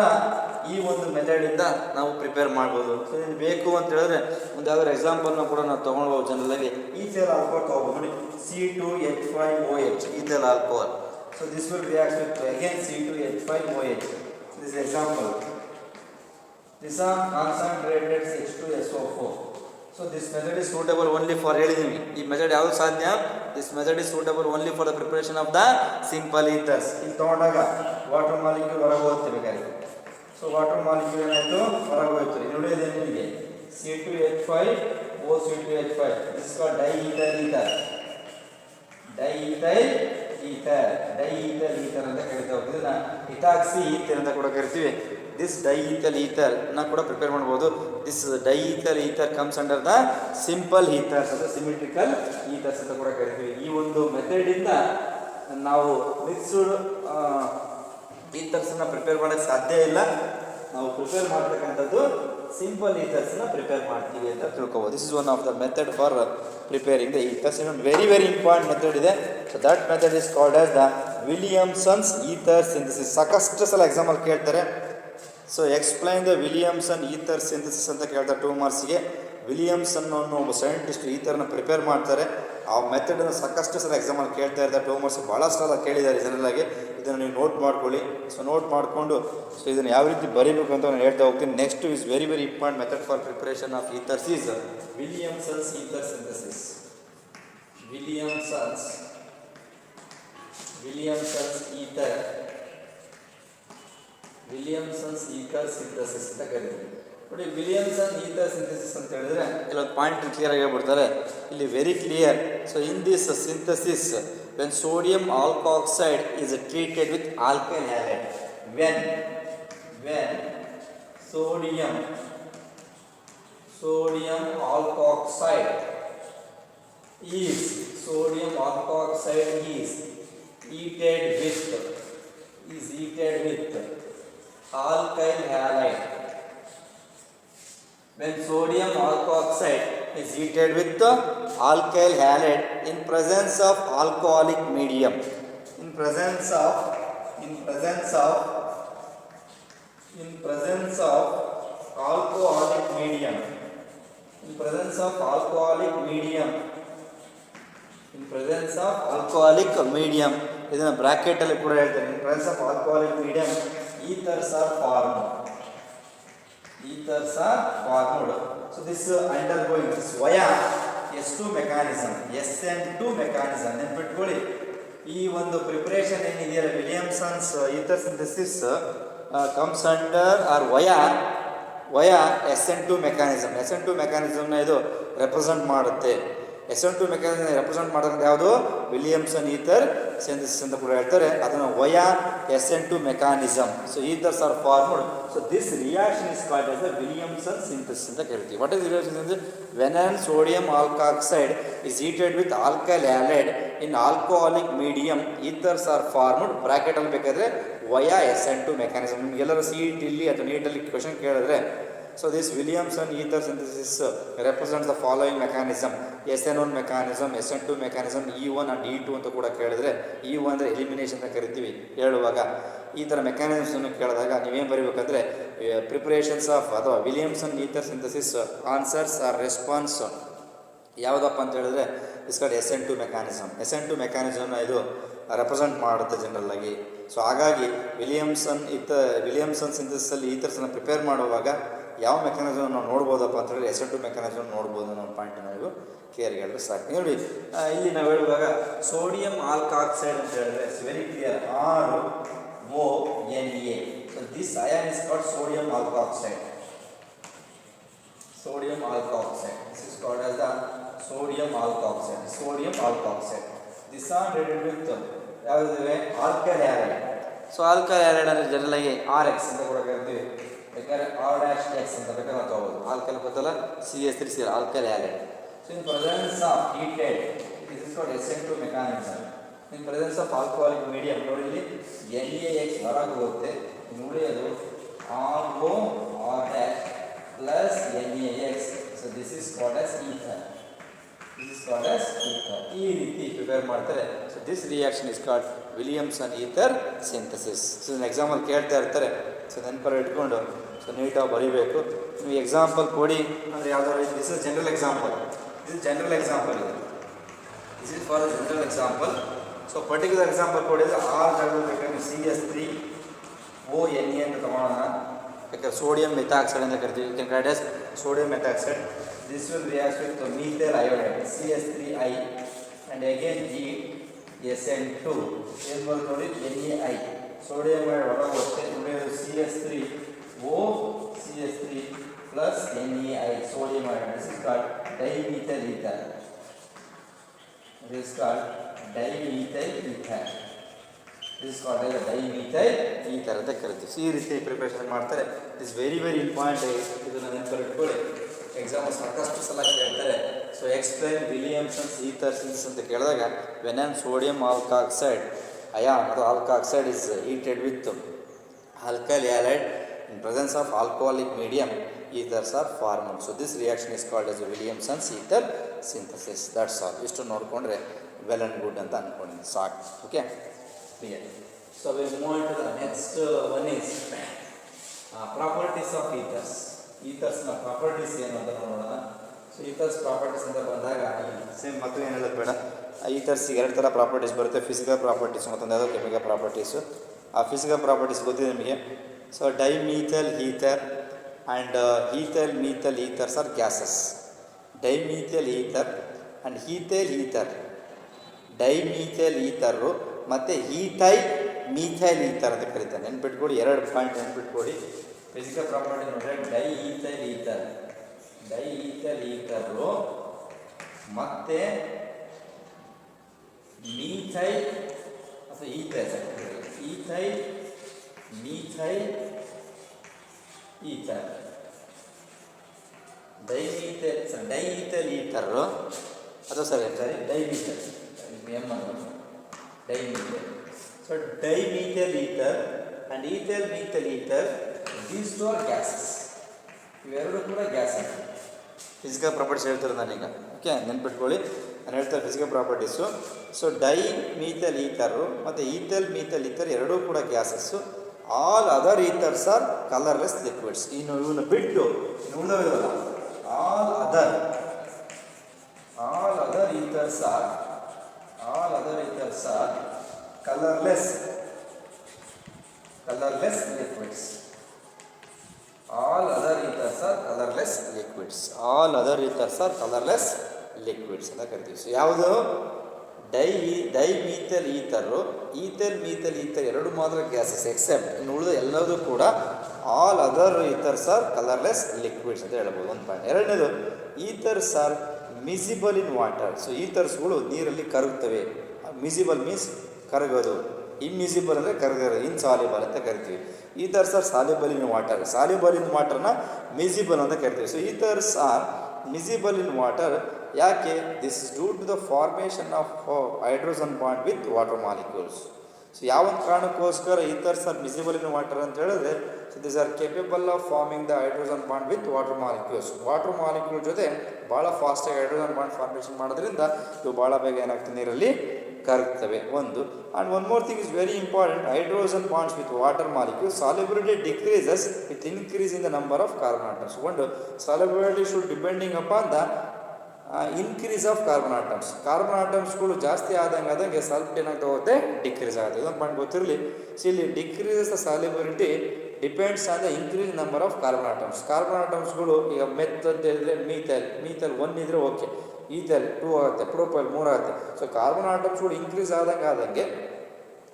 ಈ ಒಂದು ಮೆಥಡಿಂದ ನಾವು ಪ್ರಿಪೇರ್ ಮಾಡ್ಬೋದು. ಸೊ ಇದು ಬೇಕು ಅಂತ ಹೇಳಿದ್ರೆ ಒಂದು ಯಾವ್ದಾದ್ರು ಎಕ್ಸಾಂಪಲ್ನ ಕೂಡ ನಾವು ತೊಗೊಳ್ಬೋದು. ಜನರಲಾಗಿ ಈಥೈಲ್ ಆಲ್ಕೋಹಾಲ್ ತೊಗೊಬೋದು. ನೋಡಿ, C2H5OH ethyl alcohol. So this will react with again C2H5OH. This example. This are concentrated H2SO4. So this method is suitable only for ಹೇಳಿದೀವಿ. ಈ ಮೆಥಡ್ ಯಾವುದು ಸಾಧ್ಯ? This method is suitable only for the preparation of the simple ethers. ಇಲ್ಲಿ ತೊಗೊಂಡಾಗ water molecule ಹೊರಗೆ ಹೋಗುತ್ತೆ ಬೇಕಾದ್ರೆ. So water molecule ಏನಾಯಿತು, ಹೊರಗೆ ಹೋಯ್ತು. ನೋಡಿ ನಿಮಗೆ C2H5OC2H5. This called diethyl ether ಅಂತ ಕರಿತಾ ಹೋಗ್ತೀವಿ. ಇದನ್ನ ಇಥಾಕ್ಸಿ ಈಥರ್ ಅಂತ ಕೂಡ ಕರಿತೀವಿ. ದಿಸ್ ಡೈಈಥೈಲ್ ಈಥರ್ ನ ಕೂಡ ಪ್ರಿಪೇರ್ ಮಾಡ್ಬೋದು. This diethyl ether comes under the simple ethers ಅಥವಾ ಸಿಮಿಟ್ರಿಕಲ್ ಈಥರ್ಸ್ ಅಂತ ಕೂಡ ಕರಿತೀವಿ. ಈ ಒಂದು ಮೆಥಡಿಂದ ನಾವು ಮಿಕ್ಸ್ಡ್ ಈಥರ್ಸನ್ನು ಪ್ರಿಪೇರ್ ಮಾಡೋಕ್ಕೆ ಸಾಧ್ಯ ಇಲ್ಲ. ನಾವು ಪ್ರಿಪೇರ್ ಮಾಡ್ತಕ್ಕಂಥದ್ದು ಸಿಂಪಲ್ ಈಥರ್ಸ್ನ ಪ್ರಿಪೇರ್ ಮಾಡ್ತೀವಿ ಅಂತ ತಿಳ್ಕೊಬೋದು. This is one of the method for preparing the ethers. ಇನ್ನೊಂದು ವೆರಿ ವೆರಿ ಇಂಪಾರ್ಟೆಂಟ್ ಮೆಥಡ್ ಇದೆ. So that method is called as the Williamson's ether synthesis. ಸಾಕಷ್ಟು ಸಲ ಎಕ್ಸಾಂಪಲ್ ಕೇಳ್ತಾರೆ. So explain the Williamson ether synthesis ಅಂತ ಕೇಳ್ತಾರೆ 2 ಮಾರ್ಕ್ಸ್ಗೆ. Williamson ಅನ್ನೋ ಒಬ್ಬ scientist ಈಥರ್ನ prepare ಮಾಡ್ತಾರೆ. ಆ ಮೆಥಡನ್ನು ಸಾಕಷ್ಟು ಸಲ ಎಕ್ಸಾಮಲ್ಲಿ ಕೇಳ್ತಾ ಇರ್ತಾರೆ. 2 ಮಾರ್ಕ್ಸ್ ಭಾಳಷ್ಟು ಸಲ ಕೇಳಿದ್ದಾರೆ ಜನರಲ್ಲಾಗಿ. ಇದನ್ನು ನೀವು ನೋಟ್ ಮಾಡ್ಕೊಳ್ಳಿ. ಸೊ ನೋಟ್ ಮಾಡಿಕೊಂಡು ಸೊ ಇದನ್ನು ಯಾವ ರೀತಿ ಬರೀಬೇಕು ಅಂತ ನಾನು ಹೇಳ್ತಾ ಹೋಗ್ತೀನಿ. Next is very very important method for preparation of ethers is Williamson's ether synthesis. Williamson's ether synthesis ಅಂತ ಕರೀತೀವಿ. ನೋಡಿ, ವಿಲಿಯಮ್ಸನ್ ಈಥರ್ ಸಿಂಥಸಿಸ್ ಅಂತ ಹೇಳಿದ್ರೆ ಕೆಲವೊಂದು ಪಾಯಿಂಟ್ ಕ್ಲಿಯರ್ ಆಗಿ ಹೇಳ್ಬಿಡ್ತಾರೆ ಇಲ್ಲಿ, very clear. So in this synthesis when sodium alkoxide is treated with alkyl halide, when sodium alkoxide is heated with alkyl halide. When sodium alkoxide is heated with the alkyl halide in presence of alcoholic medium, in presence of alcoholic medium, ಇದನ್ನು bracket ಅಲ್ಲಿ ಕೂಡ ಹೇಳ್ತಾರೆ. in presence of alcoholic medium ethers are formed. So this undergoing this via S2 mechanism, SN2 mechanism. ನೆನ್ಪಿಟ್ಕೊಳ್ಳಿ, ಈ ಒಂದು preparation ಏನಿದೆಯಲ್ಲ Williamson's ether synthesis comes under or via SN2 mechanism. SN2 ಮೆಕ್ಯಾನಿಸಮ್ನ ಇದು ರೆಪ್ರೆಸೆಂಟ್ ಮಾಡುತ್ತೆ. SN2 ಮೆಕ್ಯಾನಿಸಮ್ ರೆಪ್ರೆಸೆಂಟ್ ಮಾಡೋದು ಯಾವುದು? Williamson ether synthesis ಅಂತ ಕೂಡ ಹೇಳ್ತಾರೆ. ಅದನ್ನು via SN2 mechanism. So ethers are formed. So this reaction is called as the Williamson synthesis ಅಂತ ಕರಿತೀವಿ. ವಾಟ್ ಇಸ್ ರಿಯಾಕ್ಷನ್ ಅಂದರೆ when an sodium alkoxide is heated with alkyl halide in alcoholic medium ethers are formed. ಬ್ರಾಕೆಟಲ್ಲಿ ಬೇಕಾದರೆ via SN2 mechanism. ನಿಮಗೆಲ್ಲರೂ CET ಅಥವಾ ನೀಟಲ್ಲಿ question ಕೇಳಿದ್ರೆ, so this Williamson ether synthesis represents the following mechanism: SN1 mechanism, SN2 mechanism, E1 and E2 ಅಂತ ಕೂಡ ಕೇಳಿದ್ರೆ, E1 ಅಂದರೆ ಎಲಿಮಿನೇಷನ್ ಅಂತ ಕರಿತೀವಿ ಹೇಳುವಾಗ. ಈ ಥರ ಮೆಕ್ಯಾನಿಸಮ್ಸನ್ನು ಕೇಳಿದಾಗ ನೀವೇನು ಬರೀಬೇಕಂದ್ರೆ ಪ್ರಿಪರೇಷನ್ಸ್ ಆಫ್ ಅಥವಾ Williamson ether synthesis answers or response ಯಾವುದಪ್ಪ ಅಂತ ಹೇಳಿದ್ರೆ is called SN2 mechanism. SN2 ಮೆಕ್ಯಾನಿಸಮ್ನ ಇದು ರೆಪ್ರೆಸೆಂಟ್ ಮಾಡುತ್ತೆ ಜನರಲ್ ಆಗಿ. ಸೊ ಹಾಗಾಗಿ ವಿಲಿಯಮ್ಸನ್ ಸಿಂಥಸಿಸಲ್ಲಿ ಈಥರ್ಸನ್ನು ಪ್ರಿಪೇರ್ ಮಾಡುವಾಗ ಯಾವ ಮೆಕ್ಯಾನಿಸಮ್ ನಾವು ನೋಡ್ಬೋದಪ್ಪ ಅಂತ ಹೇಳಿ SN2 ಮೆಕ್ಯಾನಿಸಮ್ ನೋಡ್ಬೋದು ಅನ್ನೋ ಪಾಯಿಂಟ್ ನಾವು ಕ್ಲಿಯರ್ಗೆ ಹೇಳಿದ್ರೆ ಸಾಕು. ನೋಡಿ, ಇಲ್ಲಿ ನಾವು ಹೇಳುವಾಗ ಸೋಡಿಯಂ ಆಲ್ಕಾಕ್ಸೈಡ್ ಅಂತ ಹೇಳಿದ್ರೆ it's very clear, RONA. So this ion is called sodium alkoxide. This is called as the sodium alkoxide. This are treated with ಯಾವುದಿವೆ? Alkyl halide. So alkyl halide ಅಂದರೆ ಜನರಲಾಗಿ RX ಅಂತ ಕೂಡ ಕರಿತೀವಿ. ಬೇಕಾದ್ರೆ R-X ಅಂತ ಬೇಕಾದ್ರೆ ನಾವು ತಗೋಬೋದು. ಆಲ್ಕೈಲ್ ಗೊತ್ತಲ್ಲ, CH3CL alkyl halide. So in presence of heated, this is called SN2 mechanism. In presence of alcoholic medium, ನೋಡಿ ಇಲ್ಲಿ NaX ಹೊರಗೆ ಹೋಗುತ್ತೆ, ನೋಡಿ ಅದು ROR' plus NaX. So this is called as ether. ಈ ರೀತಿ ಪ್ರಿಪೇರ್ ಮಾಡ್ತಾರೆ. So this reaction is called Williamson ether synthesis. So example ಕೇಳ್ತಾ ಇರ್ತಾರೆ. ಸೊ ನೆನಪಲ್ಲಿ ಇಟ್ಕೊಂಡು ಸೊ ನೀಟಾಗಿ ಬರೀಬೇಕು. ನೀವು ಎಕ್ಸಾಂಪಲ್ ಕೊಡಿ ಅಂದರೆ ಯಾವ್ದಾದ್ರು this is general example. This is for a general example. So particular example ಕೊಡಿದ್ರೆ R ಬೇಕಾದ್ರೆ CH3ONA ಅಂತ ತಗೊಳ್ಳೋಣ. ಬೇಕಾದ್ರೆ ಸೋಡಿಯಂ ಮೆಥಾಕ್ಸೈಡ್ ಅಂತ ಕರಿತೀವಿ. You can write as sodium methoxide. This will react with methyl iodide CH3I and again SN2. ಏನು ಬರುತ್ತೆ ನೋಡಿ, NaI. Sodium ಹೊರಗೆ ಹೋಗುತ್ತೆ, ನೋಡಿ CH3 plus NaI sodium iodide. This is called dimethyl ether. This is called dimethyl ether ಅಂತ ಕರಿತೀವಿ. ಈ ರೀತಿ ಪ್ರಿಪರೇಷನ್ ಮಾಡ್ತಾರೆ. It is very very important. ಇದನ್ನು ನೆನಪಲ್ಲಿ ಇಟ್ಕೊಳ್ಳಿ. ಎಕ್ಸಾಮ್ ಸಾಕಷ್ಟು ಸಲ ಕೇಳ್ತಾರೆ. So explain Williamson's ether synthesis ಅಂತ ಕೇಳಿದಾಗ when an sodium alkoxide ion ಅಥವಾ alkoxide is heated with alkali halide in presence of alcoholic medium, ethers are formed. So this reaction is called as Williamson's ether synthesis. That's all. ಇಷ್ಟು ನೋಡಿಕೊಂಡ್ರೆ well and good ಅಂತ ಅಂದ್ಕೊಂಡಿದ್ದೀನಿ ಸಾಕು. Okay, clear. So will move on to the next one is properties of ethers. ಈಥರ್ಸ್ನ properties ಏನು ಅಂತ ನೋಡೋಣ. So ethers properties ಅಂತ ಬಂದಾಗ ಸೇಮ್ ಮತ್ತು ಏನು ಹೇಳೋದು ಬೇಡ. ಈಥರ್ಸಿಗೆ ಎರಡು ಥರ ಪ್ರಾಪರ್ಟೀಸ್ ಬರುತ್ತೆ, ಫಿಸಿಕಲ್ ಪ್ರಾಪರ್ಟೀಸ್ ಮತ್ತೊಂದು ಯಾವುದೋ ಕೆಮಿಕಲ್ ಪ್ರಾಪರ್ಟೀಸು. ಆ ಫಿಸಿಕಲ್ ಪ್ರಾಪರ್ಟೀಸ್ ಗೊತ್ತಿದೆ ನಿಮಗೆ. So dimethyl ether and ethyl methyl ethers are gases. Dimethyl ether and ethyl ether, dimethyl ether ಮತ್ತು ಈಥೈಲ್ ಮೀಥೈಲ್ ಈಥರ್ ಅಂತ ಕರೀತಾರೆ. ನೆನ್ಪಿಟ್ಕೊಡಿ, ಎರಡು ಪಾಯಿಂಟ್ ನೆನ್ಪಿಟ್ಕೊಡಿ. ಫಿಸಿಕಲ್ ಪ್ರಾಪರ್ಟಿ ನೋಡಿದ್ರೆ ಡೈಈಥೈಲ್ ಈಥರ್, ಡೈಈಥೈಲ್ ಈಥರು ಮತ್ತು ಮೀಥೈಲ್ ಅಥವಾ ethyl, ethyl methyl ether, diethyl ether ಅಥವಾ ಸರಿ ಡೈಮೀಥೈಲ್ ಎಮ್ ಅನ್ನೋದು dimethyl. So dimethyl ether and ethyl methyl ether, these two are gases. ಇವೆರಡೂ ಕೂಡ ಗ್ಯಾಸ್ ಅಂತ ಫಿಸಿಕಲ್ ಪ್ರಾಪರ್ಟೀಸ್ ಹೇಳ್ತಾರೆ ನಾನೀಗ. ಓಕೆ, ನೆನ್ಪಿಟ್ಕೊಳ್ಳಿ, ನಾನು ಹೇಳ್ತಾರೆ physical properties. So dimethyl ether ಮತ್ತು ಈಥೈಲ್ ಮೀಥೈಲ್ ಈಥರ್ ಎರಡೂ ಕೂಡ gases. All other ethers are colourless liquids. ಇವನ್ನ ಬಿಟ್ಟು ಉಳಿದವಿಲ್ಲ. All other ethers are colourless liquids. All other ethers are colorless liquids. All other ethers are colorless liquids ಅಂತ ಕರಿತೀವಿ. ಸೊ ಯಾವುದು dimethyl ether, ethyl methyl ether ಎರಡು ಮಾತ್ರ ಗ್ಯಾಸಸ್ ಎಕ್ಸೆಪ್ಟ್, ಇನ್ನು ಉಳಿದ ಎಲ್ಲದೂ ಕೂಡ all other ethers are colourless liquids ಅಂತ ಹೇಳ್ಬೋದು. ಒಂದು ಪಾಯಿಂಟ್. ಎರಡನೇದು ethers are miscible in water. So ಈಥರ್ಸ್ಗಳು ನೀರಲ್ಲಿ ಕರಗುತ್ತವೆ. ಮಿಸಿಬಲ್ ಮೀನ್ಸ್ ಕರಗೋದು, ಇಮ್ಮಿಸಿಬಲ್ ಅಂದರೆ ಕರಗೋದು, ಇನ್ಸಾಲ್ಯುಬಲ್ ಅಂತ ಕರಿತೀವಿ. Ethers are soluble in water, soluble in ವಾಟರ್ನ ಮಿಸಿಬಲ್ ಅಂತ ಕರಿತೀವಿ. So ethers are miscible in water. ಯಾಕೆ? This is due to the formation of hydrogen bond with water molecules. So ಯಾವ ಒಂದು ಕಾರಣಕ್ಕೋಸ್ಕರ ethers are miscible in water ಅಂತ ಹೇಳಿದ್ರೆ, so this are capable of forming the hydrogen bond with water molecules. Water molecule ಜೊತೆ ಭಾಳ ಫಾಸ್ಟಾಗಿ hydrogen bond formation ಮಾಡೋದ್ರಿಂದ ಇವು ಭಾಳ ಬೇಗ ಏನಾಗ್ತದೆ, ನೀರಲ್ಲಿ ಕರಗ್ತವೆ. ಒಂದು. And one more thing is very important, hydrogen bonds with water molecule solubility decreases with increase in the number of carbon atoms. ಒಂದು, solubility should depending upon the increase of carbon atoms. Carbon ಆಟಮ್ಸ್ಗಳು ಜಾಸ್ತಿ ಆದಂಗೆ solubility ಏನಾಗ್ತಾ ಹೋಗುತ್ತೆ, decrease ಆಗುತ್ತೆ. ಇದೊಂದು point ಗೊತ್ತಿರಲಿ. So ಇಲ್ಲಿ decreases the solubility depends on the increase number of carbon atoms. Carbon ಆಟಮ್ಸ್ಗಳು ಈಗ ಮೆತ್ ಅಂತ ಹೇಳಿದ್ರೆ ಮೀಥೈಲ್ 1 ಇದ್ದರೆ ಓಕೆ, ಈಥೈಲ್ 2 ಆಗುತ್ತೆ, ಪ್ರೊಪೈಲ್ 3 ಆಗುತ್ತೆ. ಸೊ ಕಾರ್ಬನ್ ಆಟಮ್ಸ್ಗಳು ಇನ್ಕ್ರೀಸ್ ಆದಂಗೆ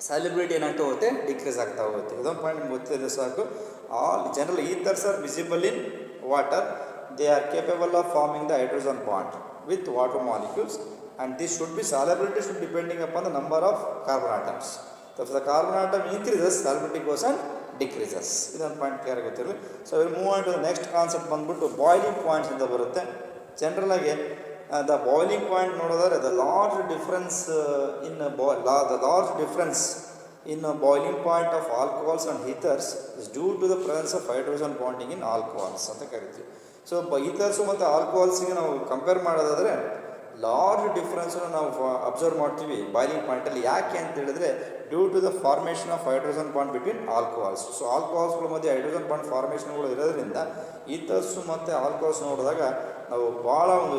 ಸಾಲ್ಯುಬಿಲಿಟಿ ಏನಾಗ್ತಾ ಹೋಗುತ್ತೆ, ಡಿಕ್ರೀಸ್ ಆಗ್ತಾ ಹೋಗುತ್ತೆ. ಇದೊಂದು ಪಾಯಿಂಟ್ ನಿಮ್ಗೆ ಗೊತ್ತಿದೆ ಸಾಕು. All general ethers are visible in water. They are capable of forming the hydrogen bond with water molecules, and this should be solubility should depending upon the number of carbon atoms. So if the carbon atom increases, solubility goes and decreases. ಇದೊಂದು point clear ಗೊತ್ತಿರಲಿ. So will move on to the next concept ಬಂದ್ಬಿಟ್ಟು boiling points ಅಂತ ಬರುತ್ತೆ. ಜನರಲಾಗಿ the boiling point ನೋಡೋದಾದ್ರೆ the large difference in boiling point of alcohols and ethers is due to the presence of hydrogen bonding in alcohols ಅಂತ ಕರಿತೀವಿ. So ಈಥರ್ಸು ಮತ್ತು ಆಲ್ಕೋಹಾಲ್ಸಿಗೆ ನಾವು compare ಮಾಡೋದಾದರೆ ಲಾರ್ಜ್ ಡಿಫ್ರೆನ್ಸನ್ನು ನಾವು ಅಬ್ಸರ್ವ್ ಮಾಡ್ತೀವಿ ಬಾಯ್ಲಿಂಗ್ ಪಾಯಿಂಟಲ್ಲಿ. ಯಾಕೆ ಅಂತ ಹೇಳಿದ್ರೆ due to the formation of hydrogen bond between alcohols. So ಆಲ್ಕೋಹಾಲ್ಸ್ಗಳ ಮಧ್ಯೆ ಹೈಡ್ರೋಜನ್ ಬಾಂಡ್ ಫಾರ್ಮೇಷನ್ಗಳು ಇರೋದ್ರಿಂದ ಈಥರ್ಸು ಮತ್ತು ಆಲ್ಕೋಹಾಲ್ಸ್ ನೋಡಿದಾಗ ನಾವು ಭಾಳ ಒಂದು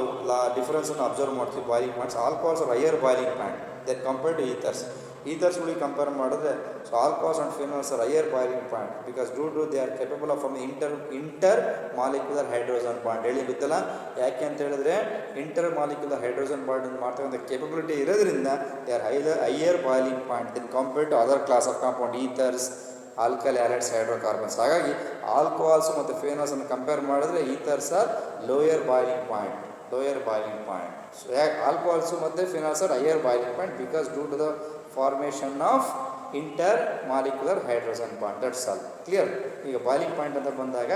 ಡಿಫ್ರೆನ್ಸನ್ನು ಅಬ್ಸರ್ವ್ ಮಾಡ್ತೀವಿ boiling points. Alcohols are higher boiling point than compared to ethers. ಈಥರ್ಸ್ಗಳಿಗೆ ಕಂಪೇರ್ ಮಾಡಿದ್ರೆ so alcohols and phenols are higher boiling point because due to they are capable of intermolecular hydrogen bond. ಹೇಳಿ ಗೊತ್ತಲ್ಲ ಯಾಕೆ ಅಂತ ಹೇಳಿದ್ರೆ intermolecular hydrogen bond ಮಾಡ್ತಕ್ಕಂಥ capability ಇರೋದ್ರಿಂದ they are higher boiling point than compared to other class of compound ethers, alkyl halides, hydrocarbons. ಹಾಗಾಗಿ alcohols ಮತ್ತು ಫಿನಾಲ್ಸನ್ನು ಕಂಪೇರ್ ಮಾಡಿದ್ರೆ ethers are lower boiling point. So alcohols ಮತ್ತು phenols are higher boiling point because due to the formation of intermolecular hydrogen bond. That's all clear. ಈಗ boiling point ಅಂತ ಬಂದಾಗ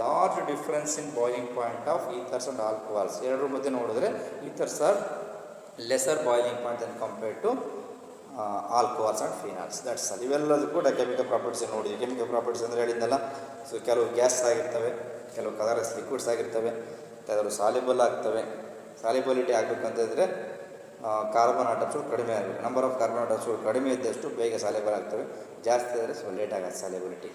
large difference in boiling point of ethers and alcohols. ಎರಡರ ಮಧ್ಯೆ ನೋಡಿದ್ರೆ ethers are lesser boiling point than compared to alcohols and phenols. That's all. ಇವೆಲ್ಲದೂ ಕೂಡ chemical properties ನೋಡಿದ್ವಿ. Chemical properties ಅಂದರೆ ಹೇಳಿದ್ನಲ್ಲ, ಸೊ ಕೆಲವು ಗ್ಯಾಸ್ ಆಗಿರ್ತವೆ, ಕೆಲವು ಕಲರ್ಸ್ ಲಿಕ್ವಿಡ್ಸ್ ಆಗಿರ್ತವೆ, ಕೆಲವರು ಸಾಲಿಬಲ್ ಆಗ್ತವೆ. ಸಾಲಿಬಲಿಟಿ ಆಗಬೇಕಂತಂದರೆ ಕಾರ್ಬನ್ ಆಟಮ್ಸ್ಗಳು ಕಡಿಮೆ ಆಗಬೇಕು. ನಂಬರ್ ಆಫ್ ಕಾರ್ಬನ್ ಆಟಮ್ಸ್ಗಳು ಕಡಿಮೆ ಇದ್ದಷ್ಟು ಬೇಗ ಸಾಲಿಬಲ್ ಆಗ್ತವೆ, ಜಾಸ್ತಿ ಆದರೆ ಸ್ವಲ್ಪ ಲೇಟ್ ಆಗುತ್ತೆ solubility.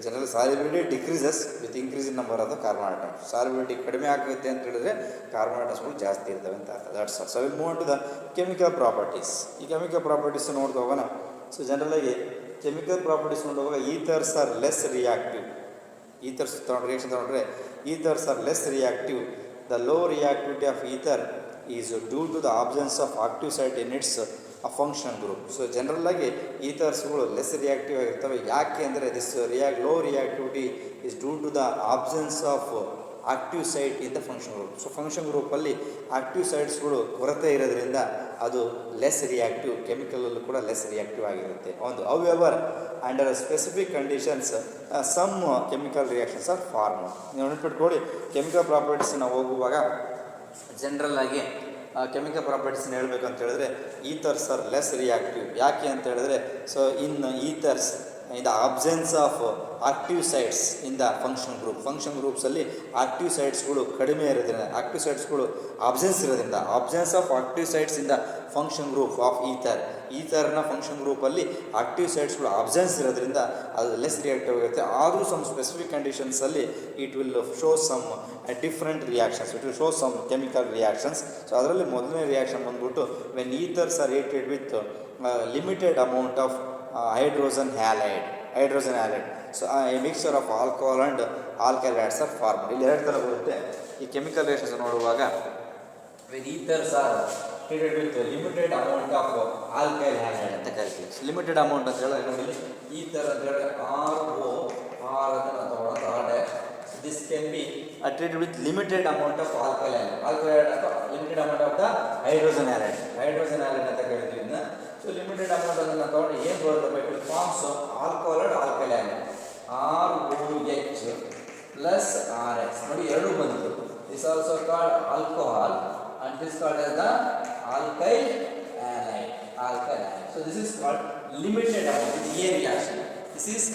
Generally solubility decreases with increase in number of the carbon atoms. Solubility ಕಡಿಮೆ ಆಗುತ್ತೆ ಅಂತ ಹೇಳಿದ್ರೆ ಕಾರ್ಬನ್ ಆಟಮ್ಸ್ಗಳು ಜಾಸ್ತಿ ಇರ್ತವೆ ಅಂತ ಅರ್ಥ. That's all. So will move to the chemical properties. ಈ ಕೆಮಿಕಲ್ ಪ್ರಾಪರ್ಟೀಸ್ ನೋಡ್ತಾ ಹೋಗೋಣ. ಸೊ ಜನರಲಾಗಿ ಕೆಮಿಕಲ್ ಪ್ರಾಪರ್ಟೀಸ್ ನೋಡುವಾಗ ethers are less reactive. Ethers reaction ತಗೊಂಡ್ರೆ ethers are less reactive. The low reactivity of ether is due to the absence of active site in its function group. So ಜನರಲ್ಲಾಗಿ ಈಥರ್ಸ್ಗಳು less reactive ಆಗಿರ್ತವೆ. ಯಾಕೆ ಅಂದರೆ this low reactivity is due to the absence of active site in the function group. So function ಗ್ರೂಪಲ್ಲಿ active ಸೈಟ್ಸ್ಗಳು ಕೊರತೆ ಇರೋದ್ರಿಂದ ಅದು ಲೆಸ್ ರಿಯಾಕ್ಟಿವ್, ಕೆಮಿಕಲಲ್ಲೂ ಕೂಡ ಲೆಸ್ ರಿಯಾಕ್ಟಿವ್ ಆಗಿರುತ್ತೆ ಒಂದು. However under specific conditions some chemical reactions are form. ನೀವು ನೆನಪಿಟ್ಕೊಳ್ಳಿ, ಕೆಮಿಕಲ್ ಪ್ರಾಪರ್ಟೀಸ್ ನಾವು ಹೋಗುವಾಗ ಜನರಲ್ ಆಗಿ ಕೆಮಿಕಲ್ ಪ್ರಾಪರ್ಟೀಸ್ನ ಹೇಳಬೇಕು ಅಂತ ಹೇಳಿದ್ರೆ ಈಥರ್ಸ್ ಆರ್ ಲೆಸ್ ರಿಯಾಕ್ಟಿವ್. ಯಾಕೆ ಅಂತ ಹೇಳಿದ್ರೆ, so in ethers in the absence of active sites in the function group. Function ಗ್ರೂಪ್ಸಲ್ಲಿ ಆಕ್ಟಿವ್ ಸೈಟ್ಸ್ಗಳು ಕಡಿಮೆ ಇರೋದ್ರಿಂದ, ಆಕ್ಟಿವ್ ಸೈಟ್ಸ್ಗಳು ಅಬ್ಸೆನ್ಸ್ ಇರೋದ್ರಿಂದ, absence of active sites in the function group of ಈಥರ್ನ ಫಂಕ್ಷನ್ ಗ್ರೂಪಲ್ಲಿ ಆಕ್ಟಿವ್ ಸೈಟ್ಸ್ಗಳು ಅಬ್ಸೆನ್ಸ್ ಇರೋದ್ರಿಂದ ಅದು ಲೆಸ್ ರಿಯಾಕ್ಟಿವ್ ಆಗುತ್ತೆ. ಆದರೂ ಸಮ್ ಸ್ಪೆಸಿಫಿಕ್ ಕಂಡೀಷನ್ಸಲ್ಲಿ it will show some different reactions, it will show some chemical reactions. So ಅದರಲ್ಲಿ ಮೊದಲನೇ ರಿಯಾಕ್ಷನ್ ಬಂದ್ಬಿಟ್ಟು when ethers R reacted with limited amount of hydrogen halide. So a mixture of alcohol and alkyl acids are formed. ಇಲ್ಲಿ ಎರಡು ಥರ ಬರುತ್ತೆ ಈ chemical reactions ನೋಡುವಾಗ. When ethers are treated with limited amount of alkyl halide ಅಂತ ಕರಿತೀವಿ. Limited amount ಅಂತ ಹೇಳಿದ್ರೆ ನೋಡಿ, ಈಥರ್ ಅಂತ ಹೇಳಿದ್ರೆ ROR ಅಂತ ತಗೊಳ್ಳೋದು ಆಡೆ. This can be treated with limited amount of alkyl halide ಅಥವಾ limited amount of the hydrogen halide ಅಂತ ಕರಿತೀವಿ. ಸೊ ಲಿಮಿಟೆಡ್ ಅಮೌಂಟ್ ಅದನ್ನು ತೊಗೊಂಡು ಏನು ಬರುತ್ತೆ, it will forms alcohol and alkyl halide ROH plus RX. ನೋಡಿ ಎರಡು ಬಂತು. This also called alcohol and this called as the alkyl halide. So this is called limited amount. ಇದು a reaction. This is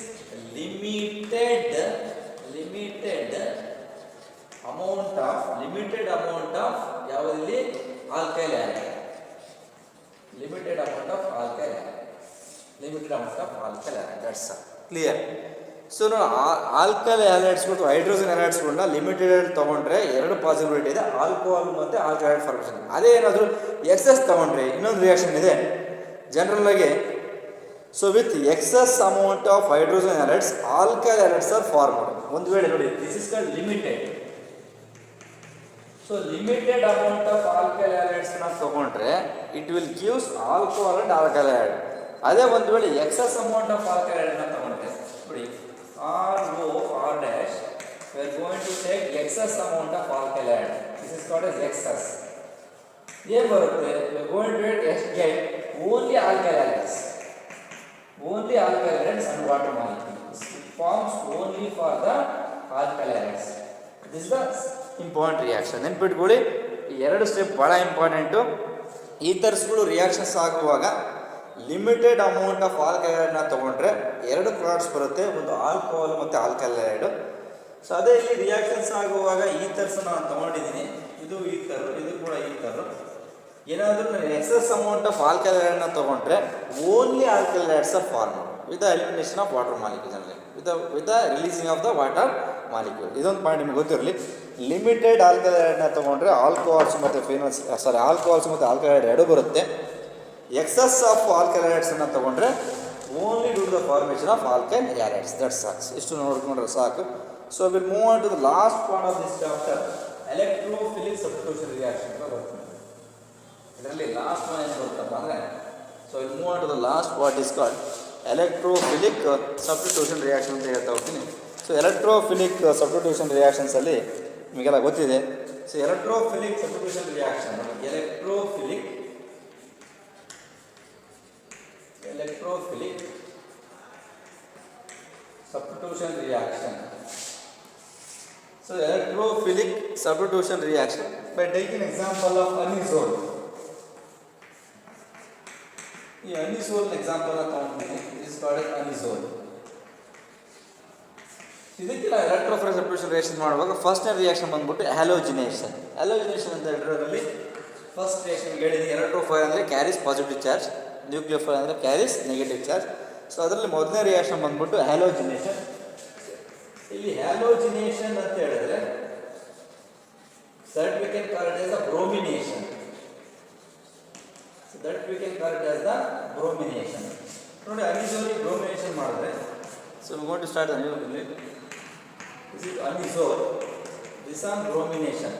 limited amount of ಯಾವುದಲ್ಲಿ alkyl halide. Limited amount of alkyl halide. That's clear. So ನಾವು alkyl halides ಮತ್ತು hydrogen ಹ್ಯಾಲೈಡ್ಸ್ಗಳನ್ನ limited ತೊಗೊಂಡ್ರೆ ಎರಡು possibility ಇದೆ, alcohol ಮತ್ತು alkyl formation. ಅದೇ ಏನಾದರೂ excess ತೊಗೊಂಡ್ರೆ ಇನ್ನೊಂದು ರಿಯಾಕ್ಷನ್ ಇದೆ ಜನರಲ್ ಆಗಿ. So with excess amount of hydrogen halides alkyl halides are formed. ಒಂದು ವೇಳೆ ನೋಡಿ, this is called limited. So limited amount of alkyl ಹ್ಯಾಲೈಡ್ಸ್ನ ತೊಗೊಂಡ್ರೆ it will gives alcohol and alkyl halide. ಅದೇ ಒಂದು ವೇಳೆ ಎಕ್ಸಸ್ ಅಮೌಂಟ್ ಆಫ್ ಆಲ್ಕೈಲ್ ಹ್ಯಾಲೈಡ್ನ ತೊಗೊಂಡ್ರೆ ನೋಡಿ, ROR dash we are going to take excess amount of alkyl halide. This is called as excess. ಏನು ಬರುತ್ತೆ, we are going to get only alkyl halides and water molecules. It forms only for the alkyl halides. This is the important reaction. ನೆನ್ಪಿಟ್ಕೊಳ್ಳಿ, ಈ ಎರಡು step ಭಾಳ important. ಈಥರ್ಸ್ಗಳು reactions ಆಗುವಾಗ limited amount of alkyl ಹ್ಯಾಲೈಡ್ನ ತೊಗೊಂಡ್ರೆ ಎರಡು ಪ್ರಾಡಕ್ಟ್ಸ್ ಬರುತ್ತೆ, ಒಂದು ಆಲ್ಕೋಹಾಲ್ ಮತ್ತು ಆಲ್ಕೈಲ್ ಹ್ಯಾಲೈಡ್. ಸೊ ಅದೇ ಇಲ್ಲಿ ರಿಯಾಕ್ಷನ್ಸ್ ಆಗುವಾಗ ಈಥರ್ಸ್ ನಾನು ತೊಗೊಂಡಿದ್ದೀನಿ, ಇದು ಈಥರು, ಇದು ಕೂಡ ಈಥರು. ಏನಾದರೂ ನಾನು ಎಕ್ಸಸ್ ಅಮೌಂಟ್ ಆಫ್ ಆಲ್ಕೈಲ್ ಹ್ಯಾಲೈಡ್ನ ತೊಗೊಂಡ್ರೆ only alkyl halides are form with the elimination of water molecules ಅಂದರೆ with the releasing of the water molecule. ಇದೊಂದು ಪಾಯಿಂಟ್ ನಿಮ್ಗೆ ಗೊತ್ತಿರಲಿ. ಲಿಮಿಟೆಡ್ ಆಲ್ಕೈಲ್ ಹ್ಯಾಲೈಡ್ನ ತೊಗೊಂಡ್ರೆ ಆಲ್ಕೋಹಾಲ್ಸ್ ಮತ್ತು ಆಲ್ಕೋಹಾಲ್ಸ್ ಮತ್ತು ಆಲ್ಕೈಲ್ ಹ್ಯಾಲೈಡ್ ಎರಡು ಬರುತ್ತೆ. ಎಕ್ಸಸ್ ಆಫ್ ಆಲ್ಕೈಲ್ ಹ್ಯಾಲೈಡ್ಸನ್ನು ತೊಗೊಂಡ್ರೆ only due to the formation of alkyl halides. That's ಸಾಕು. ಇಷ್ಟು ನೋಡ್ಕೊಂಡ್ರೆ ಸಾಕು. So will move on to the last part of this chapter, electrophilic substitution reaction ಅಂತ ಬರ್ತದೆ. ಇದರಲ್ಲಿ ಲಾಸ್ಟ್ ಒನ್ ಏನು ಬರುತ್ತಪ್ಪ ಅಂದರೆ, so will move on to the last part is called electrophilic substitution reaction ಅಂತ ಹೇಳ್ತಾ ಹೋಗ್ತೀನಿ. ಸೊ ಎಲೆಕ್ಟ್ರೋಫಿಲಿಕ್ ಸಬ್ಸ್ಟಿಟ್ಯೂಷನ್ ರಿಯಾಕ್ಷನ್ಸಲ್ಲಿ ನಿಮಗೆಲ್ಲ ಗೊತ್ತಿದೆ. So electrophilic substitution reaction, electrophilic substitution reaction So electrophilic substitution reaction by taking example of anisole. ಈ ಅನಿಸೋಲ್ example ತಗೊಂಡಿದ್ದೀನಿ. Is called ಅನಿಸೋಲ್. ಇದಕ್ಕೆಲ್ಲ electrophilic substitution reaction ಮಾಡುವಾಗ ಫಸ್ಟ್ ರಿಯಾಕ್ಷನ್ ಬಂದ್ಬಿಟ್ಟು ಹ್ಯಾಲೋಜಿನೇಷನ್. ಹ್ಯಾಲೋಜಿನೇಷನ್ ಅಂತ ಹೇಳಿದ್ರಲ್ಲಿ ಫಸ್ಟ್ ರಿಯಾಕ್ಷನ್ ಹೇಳಿದ್ದೀನಿ, ಎಲೆಕ್ಟ್ರೋಫೈಲ್ ಅಂದರೆ ಕ್ಯಾರೀಸ್ ಪಾಸಿಟಿವ್ ಚಾರ್ಜ್, ನ್ಯೂಕ್ಲಿಯೋಫೈಲ್ ಅಂದರೆ ಕ್ಯಾರೀಸ್ ನೆಗೆಟಿವ್ ಚಾರ್ಜ್. ಸೊ ಅದರಲ್ಲಿ ಮೊದಲನೇ ರಿಯಾಕ್ಷನ್ ಬಂದ್ಬಿಟ್ಟು ಹ್ಯಾಲೋಜಿನೇಷನ್. ಇಲ್ಲಿ ಹ್ಯಾಲೋಜಿನೇಷನ್ ಅಂತ ಹೇಳಿದ್ರೆ that we can call it as a bromination. So that we can call it as the bromination. ನೋಡಿ ಅನಿಸೋಲ್ ಬ್ರೋಮಿನೇಷನ್ ಮಾಡಿದ್ರೆ, so we want to start a new unit. This is anisole. This is bromination.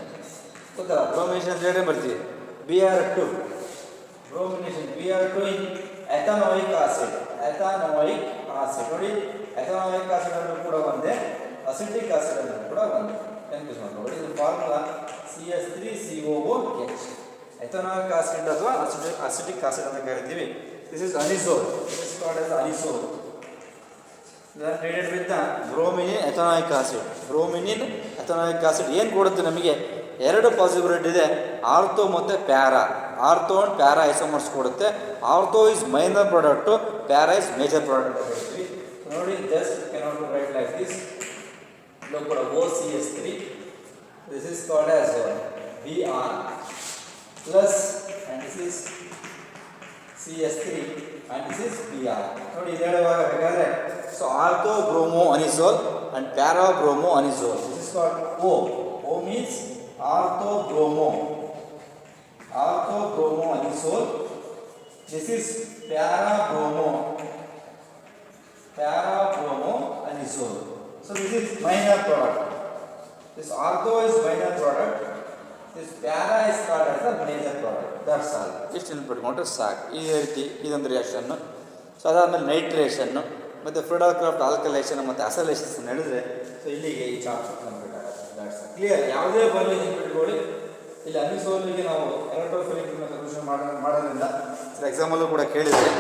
So the bromination ಅಂತ ಹೇಳಿ ಬರ್ತೀವಿ. Br2 bromination, Br2 in ethanoic acid. ethanoic acid ನೋಡಿ, ethanoic acid ಅನ್ನು ಕೂಡ ಒಂದೇ, acetic acid ಅನ್ನು ಕೂಡ ಒಂದೇ. ಕನ್ಫ್ಯೂಸ್ ಮಾಡ್ಕೊಳ್ಳಿ. ಇದು ಫಾರ್ಮುಲಾ CH3COOH. ಎಥನಾಯಿಕ್ ಆಸಿಡ್ ಅಥವಾ ಅಸಿಟಿಕ್ ಆಸಿಡ್ ಅಂತ ಕರಿತೀವಿ. This is anisole. This is called as anisole. ಇದನ್ನು treated with bromine in ethanoic acid. Bromine in ethanoic acid ಏನು ಕೊಡುತ್ತೆ ನಮಗೆ? ಎರಡು ಪಾಸಿಬಿಲಿಟಿ ಇದೆ, ಆರ್ಥೋ ಮತ್ತು para. Ortho and para isomers ಕೊಡುತ್ತೆ. Ortho is minor product, para is major product ಅಂತ ಹೇಳ್ತೀವಿ. ನೋಡಿ, just cannot write like this. Look for OCH3. This is called as Br plus, and this is CH3 and this is Br. ನೋಡಿ ಇದು ಹೇಳುವಾಗ ಬೇಕಾದ್ರೆ, so ortho bromo anisole and para bromo anisole. This is called O. O means ortho bromo. Ortho bromo anisole. This is para bromo. Para bromo anisole. So this is minor product. This ortho is minor product. This para is called as a major product. That's all. ಇಷ್ಟು ನೆನಪಿಟ್ಕೊಂಡ್ರೆ ಸಾಕು. ಈ ರೀತಿ ಇದೊಂದು reaction. So ಅದಾದಮೇಲೆ ನೈಟ್ರೇಷನ್ನು ಮತ್ತು fluid ಆಲ್ಕಲೈಸೇಷನ್ ಮತ್ತು ಅಸಲೇಷನ್ ಹೇಳಿದ್ರೆ, so ಇಲ್ಲಿಗೆ ಈ ಚಾಪ್ಟರ್ ಕಂಪ್ಲೀಟ್ ಆಗುತ್ತೆ. That's clear. ಯಾವುದೇ ಬರಲಿ ನೆನಪಿಟ್ಕೊಳ್ಳಿ. ಇಲ್ಲಿ ಅನಿಸೋಲಿಗೆ ನಾವು ಎಲೆಕ್ಟ್ರೋಫಿಲಿಕ್ ಸೊಲ್ಯೂಷನ್ ಮಾಡೋದ್ರಿಂದ ಸೊ ಎಕ್ಸಾಮಲ್ಲೂ ಕೂಡ ಕೇಳಿದರೆ.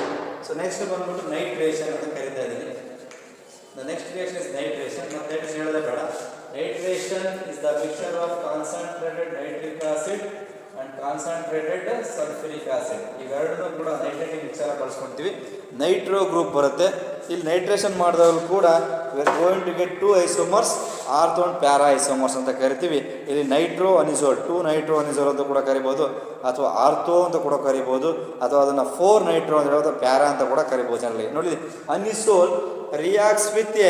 ಸೊ ನೆಕ್ಸ್ಟ್ ಬಂದ್ಬಿಟ್ಟು ನೈಟ್ರೇಷನ್ ಅಂತ ಕರೀತಾ ಇದ್ದೀನಿ. The next reaction is nitration. Now nitration ಹೇಳೋದೇ ಬೇಡ. Nitration is the mixture of concentrated nitric acid and concentrated sulfuric acid. ಇವೆರಡನ್ನೂ ಕೂಡ ನೈಟ್ರೇಟಿಂಗ್ ಮಿಕ್ಸರ್ ಬಳಸ್ಕೊಳ್ತೀವಿ. ನೈಟ್ರೋ ಗ್ರೂಪ್ ಬರುತ್ತೆ. ಇಲ್ಲಿ ನೈಟ್ರೇಷನ್ ಮಾಡಿದವರು ಕೂಡ we are going to get two isomers, ortho and para isomers ಅಂತ ಕರಿತೀವಿ. ಇಲ್ಲಿ ನೈಟ್ರೋ ಅನಿಸೋಲ್, 2 ನೈಟ್ರೋ ಅನಿಸೋಲ್ ಅಂತ ಕೂಡ ಕರಿಬೋದು, ಅಥವಾ ಆರ್ಥೋ ಅಂತ ಕೂಡ ಕರಿಬೋದು, ಅಥವಾ ಅದನ್ನು 4 ನೈಟ್ರೋ ಅಂತ ಹೇಳೋದು ಪ್ಯಾರಾ ಅಂತ ಕೂಡ ಕರಿಬೋದು. ಜನರಲಿ ನೋಡಿ, ಅನಿಸೋಲ್ reacts with a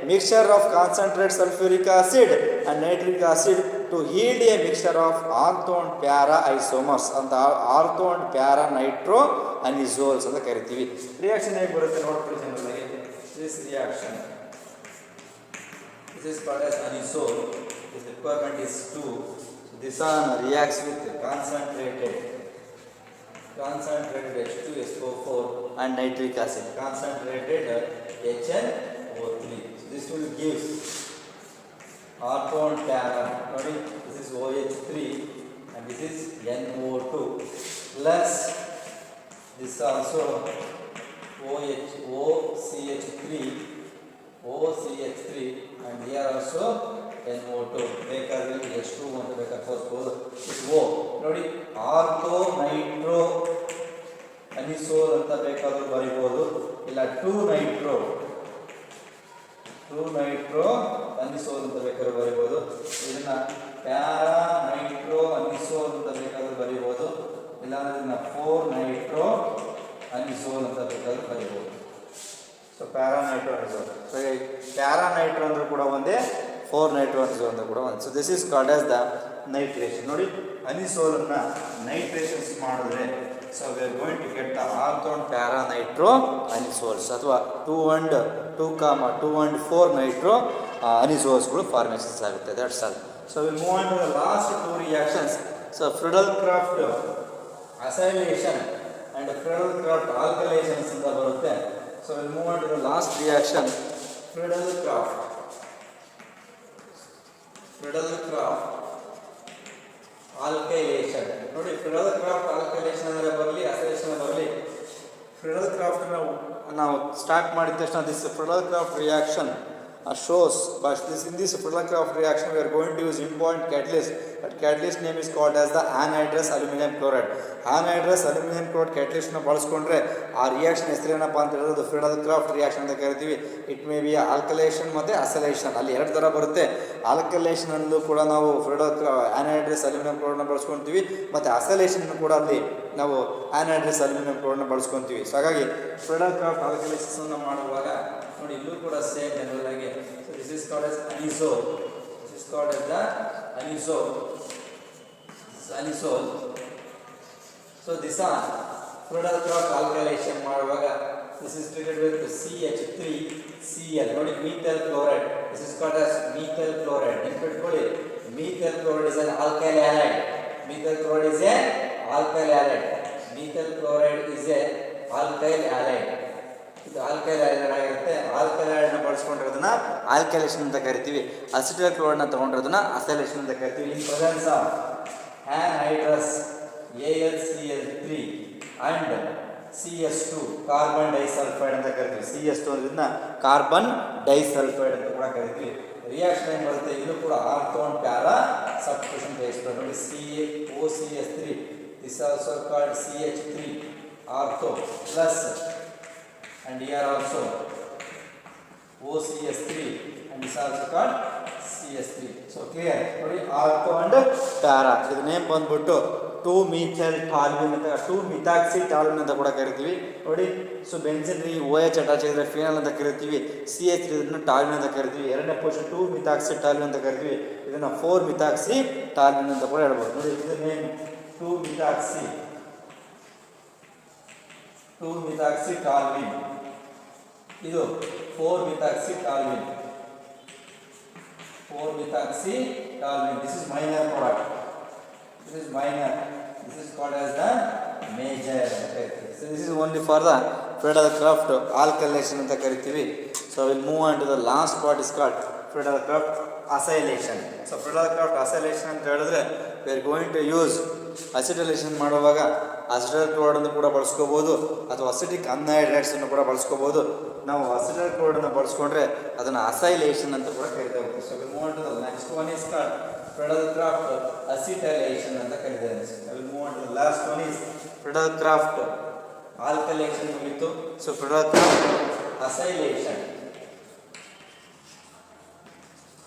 mixture of concentrated sulfuric acid and nitric acid to yield a mixture of ortho and para isomers ಅಂತ ಆರ್ಥೋ ಅಂಡ್ ಪ್ಯಾರಾ ನೈಟ್ರೋ ಅನಿಸೋಲ್ಸ್ ಅಂತ ಕರಿತೀವಿ. ರಿಯಾಕ್ಷನ್ ಹೇಗೆ ಬರುತ್ತೆ ನೋಡ್ಕೊಳ್ಳಿ generally. This reaction, this is called as anisole. This requirement is 2. This one reacts with concentrated H2SO4 and nitric acid, concentrated HNO3. So this will give ortho and para. Notice this is OH3 and this is NO2 plus this also OCH3 and here also NO2. ಬೇಕಾದ್ರೆ H2 ಅಂತ ಬೇಕಾದ್ರೆ ತೋರಿಸ್ಬೋದು. O ನೋಡಿ, ortho Nitro anisole ಅಂತ ಬೇಕಾದ್ರೂ ಬರಿಬೋದು, ಇಲ್ಲ 2 Nitro anisole ಅಂತ ಬೇಕಾದ್ರೂ ಬರಿಬೋದು. ಇದನ್ನ ಪ್ಯಾರಾ ನೈಟ್ರೋ ಅನಿಸೋಲ್ ಅಂತ ಬೇಕಾದ್ರೂ ಬರಿಬೋದು, ಇಲ್ಲಾಂದ್ರೆ ಇದನ್ನ 4 ನೈಟ್ರೋ ಅನಿಸೋಲ್ ಅಂತ ಬೇಕಾದ್ರೂ ಬರಿಬೋದು. So para nitro anisole. So para nitro ಅಂದ್ರೂ ಕೂಡ ಒಂದೇ, 4 ನೈಟ್ರೋ ಅನಿಸೋಲ್ ಅಂತ ಕೂಡ ಒಂದು. So this is called as the nitration. ನೋಡಿ, ಅನಿಸೋಲನ್ನು ನೈಟ್ರೇಷನ್ಸ್ ಮಾಡಿದ್ರೆ, so we are going to get the ortho and para nitro anisoles, ಅಥವಾ 2 and 4 ನೈಟ್ರೋ ಅನಿಸೋಲ್ಸ್ಗಳು ಫಾರ್ಮೇಷನ್ಸ್ ಆಗುತ್ತೆ. That's all. So will move on to the last 2 reactions. So Friedel Crafts acylation and Friedel Crafts alkylations ಅಂತ ಬರುತ್ತೆ. So will move on to the last reaction, Friedel Crafts alkylation. ನೋಡಿ, Friedel Crafts alkylation ಅಂದರೆ ಬರಲಿ, acylation ಬರಲಿ. Friedel Crafts ನಾವು start ಮಾಡಿದ ತಕ್ಷಣ this Friedel Crafts reaction shows, but in this product of reaction we are going to use important catalyst. That catalyst name is called as the anhydrous aluminum chloride. Anhydrous aluminum chloride catalyst ನ ಬಳಸ್ಕೊಂಡ್ರೆ ಆ reaction ಹೆಸರೇನಪ್ಪ ಅಂತ ಹೇಳಿದ್ರೆ ಫ್ರೀಡಲ್ craft reaction ಅಂತ ಕರಿತೀವಿ. It may be alkylation ಮತ್ತು ಅಸಲೇಷನ್, ಅಲ್ಲಿ ಎರಡು ಥರ ಬರುತ್ತೆ. ಆಲ್ಕಲೇಷನ್ ಅಲ್ಲೂ ಕೂಡ ನಾವು ಆನಹೈಡ್ರಸ್ ಅಲ್ಯೂಮಿನಿಯಂ ಕ್ಲೋರೈಡ್ನ ಬಳಸ್ಕೊತೀವಿ, ಮತ್ತು ಅಸಲೇಷನ್ ಕೂಡ ಅಲ್ಲಿ ನಾವು ಆನಹೈಡ್ರಸ್ ಅಲ್ಯೂಮಿನಿಯಂ ಕ್ಲೋರೈಡ್ನ ಬಳಸ್ಕೊತೀವಿ. ಸೊ ಹಾಗಾಗಿ ಫ್ರೀಡಲ್ ಕ್ರಾಫ್ಟ್ ಆಲ್ಕಲೇಷನ್ ಮಾಡುವಾಗ ನೋಡಿ ಇಲ್ಲೂ ಕೂಡ ಸೇಮ್ ಜನರಲ್ ಆಗಿ this is called as anisole. This is called as the anisole. So this are Friedel Crafts alkylation ಮಾಡುವಾಗ this is treated with CH3Cl. ನೋಡಿ methyl chloride. This is called as methyl chloride. ನೆನಪಿಟ್ಕೊಳ್ಳಿ, methyl chloride is an alkyl halide. Methyl chloride is an alkyl halide. Methyl chloride is a alkyl halide. ಇದು alkyl halide ಆಗಿರುತ್ತೆ. Alkyl ಹ್ಯಾಲೈಡ್ನ ಬಳಸ್ಕೊಂಡಿರೋದನ್ನ alkylation ಅಂತ ಕರಿತೀವಿ. Acetyl ಕ್ಲೋರೈಡ್ನ ತಗೊಂಡಿರೋದನ್ನ acylation ಅಂತ ಕರಿತೀವಿ. ಇನ್ presence of anhydrous AlCl3 and CS2 carbon disulphide ಅಂತ ಕರಿತೀವಿ. CS2 ಇದನ್ನ carbon disulphide ಅಂತ ಕೂಡ ಕರಿತೀವಿ. ರಿಯಾಕ್ಷನ್ ಏನು ಬರುತ್ತೆ, ಇದು ಕೂಡ ortho and para substitution based. ನೋಡಿ CaOCS3, this also called CH3 ortho plus and here also OCS3 and this also called CS3. So clear? ನೋಡಿ ಆರ್ಥೋ ಅಂಡ್ ಪ್ಯಾರಾ, ಇದು ನೇಮ್ ಬಂದ್ಬಿಟ್ಟು 2-methyl toluene ಅಂತ 2-methoxy toluene ಅಂತ ಕೂಡ ಕರಿತೀವಿ. ನೋಡಿ so benzene OH attach ಆಗಿದ್ರೆ ಫಿನಾಲ್ ಅಂತ ಕರಿತೀವಿ. CH3 ಇದನ್ನ ಟಾಲ್ಯೂನ್ ಅಂತ ಕರಿತೀವಿ. ಎರಡನೇ ಪೊಸಿಷನ್ 2-methoxy toluene ಅಂತ ಕರಿತೀವಿ. ಇದನ್ನ 4-methoxy toluene ಅಂತ ಕೂಡ ಹೇಳ್ಬೋದು. ನೋಡಿ ಇದು ನೇಮ್ 2-methoxy toluene, ಇದು 4-methoxy toluene. This is minor product. This is minor. This is called as the major. So this is only for the Friedel Crafts alkylation ಅಂತ ಕರಿತೀವಿ. So we'll move on to the last part is called Friedel Crafts acylation. So Friedel Crafts acylation ಅಂತ ಹೇಳಿದ್ರೆ we are going to use acetylation ಮಾಡುವಾಗ acetyl ಕ್ಲೋರೈಡನ್ನು ಕೂಡ ಬಳಸ್ಕೋಬೋದು, ಅಥವಾ acetic ಅನ್ಹೈಡ್ರೈಡ್ಸನ್ನು ಕೂಡ ಬಳಸ್ಕೋಬೋದು. ನಾವು ಅಸಿಟೈಲ್ ಕ್ಲೋರೈಡನ್ನು ಬಳಸ್ಕೊಂಡ್ರೆ ಅದನ್ನು ಅಸೈಲೇಷನ್ ಅಂತ ಕೂಡ ಕರಿತಾ ಹೋಗ್ತೀವಿ. So we'll move on to the next one is called Friedel Crafts acetylation ಅಂತ ಕರೀತಾರೆ. we'll move on to the last one is Friedel Crafts alkylation ಮುಗಿತು. ಸೊ ಫ್ರೀಡಲ್ ಕ್ರಾಫ್ಟ್ ಅಸೈಲೇಷನ್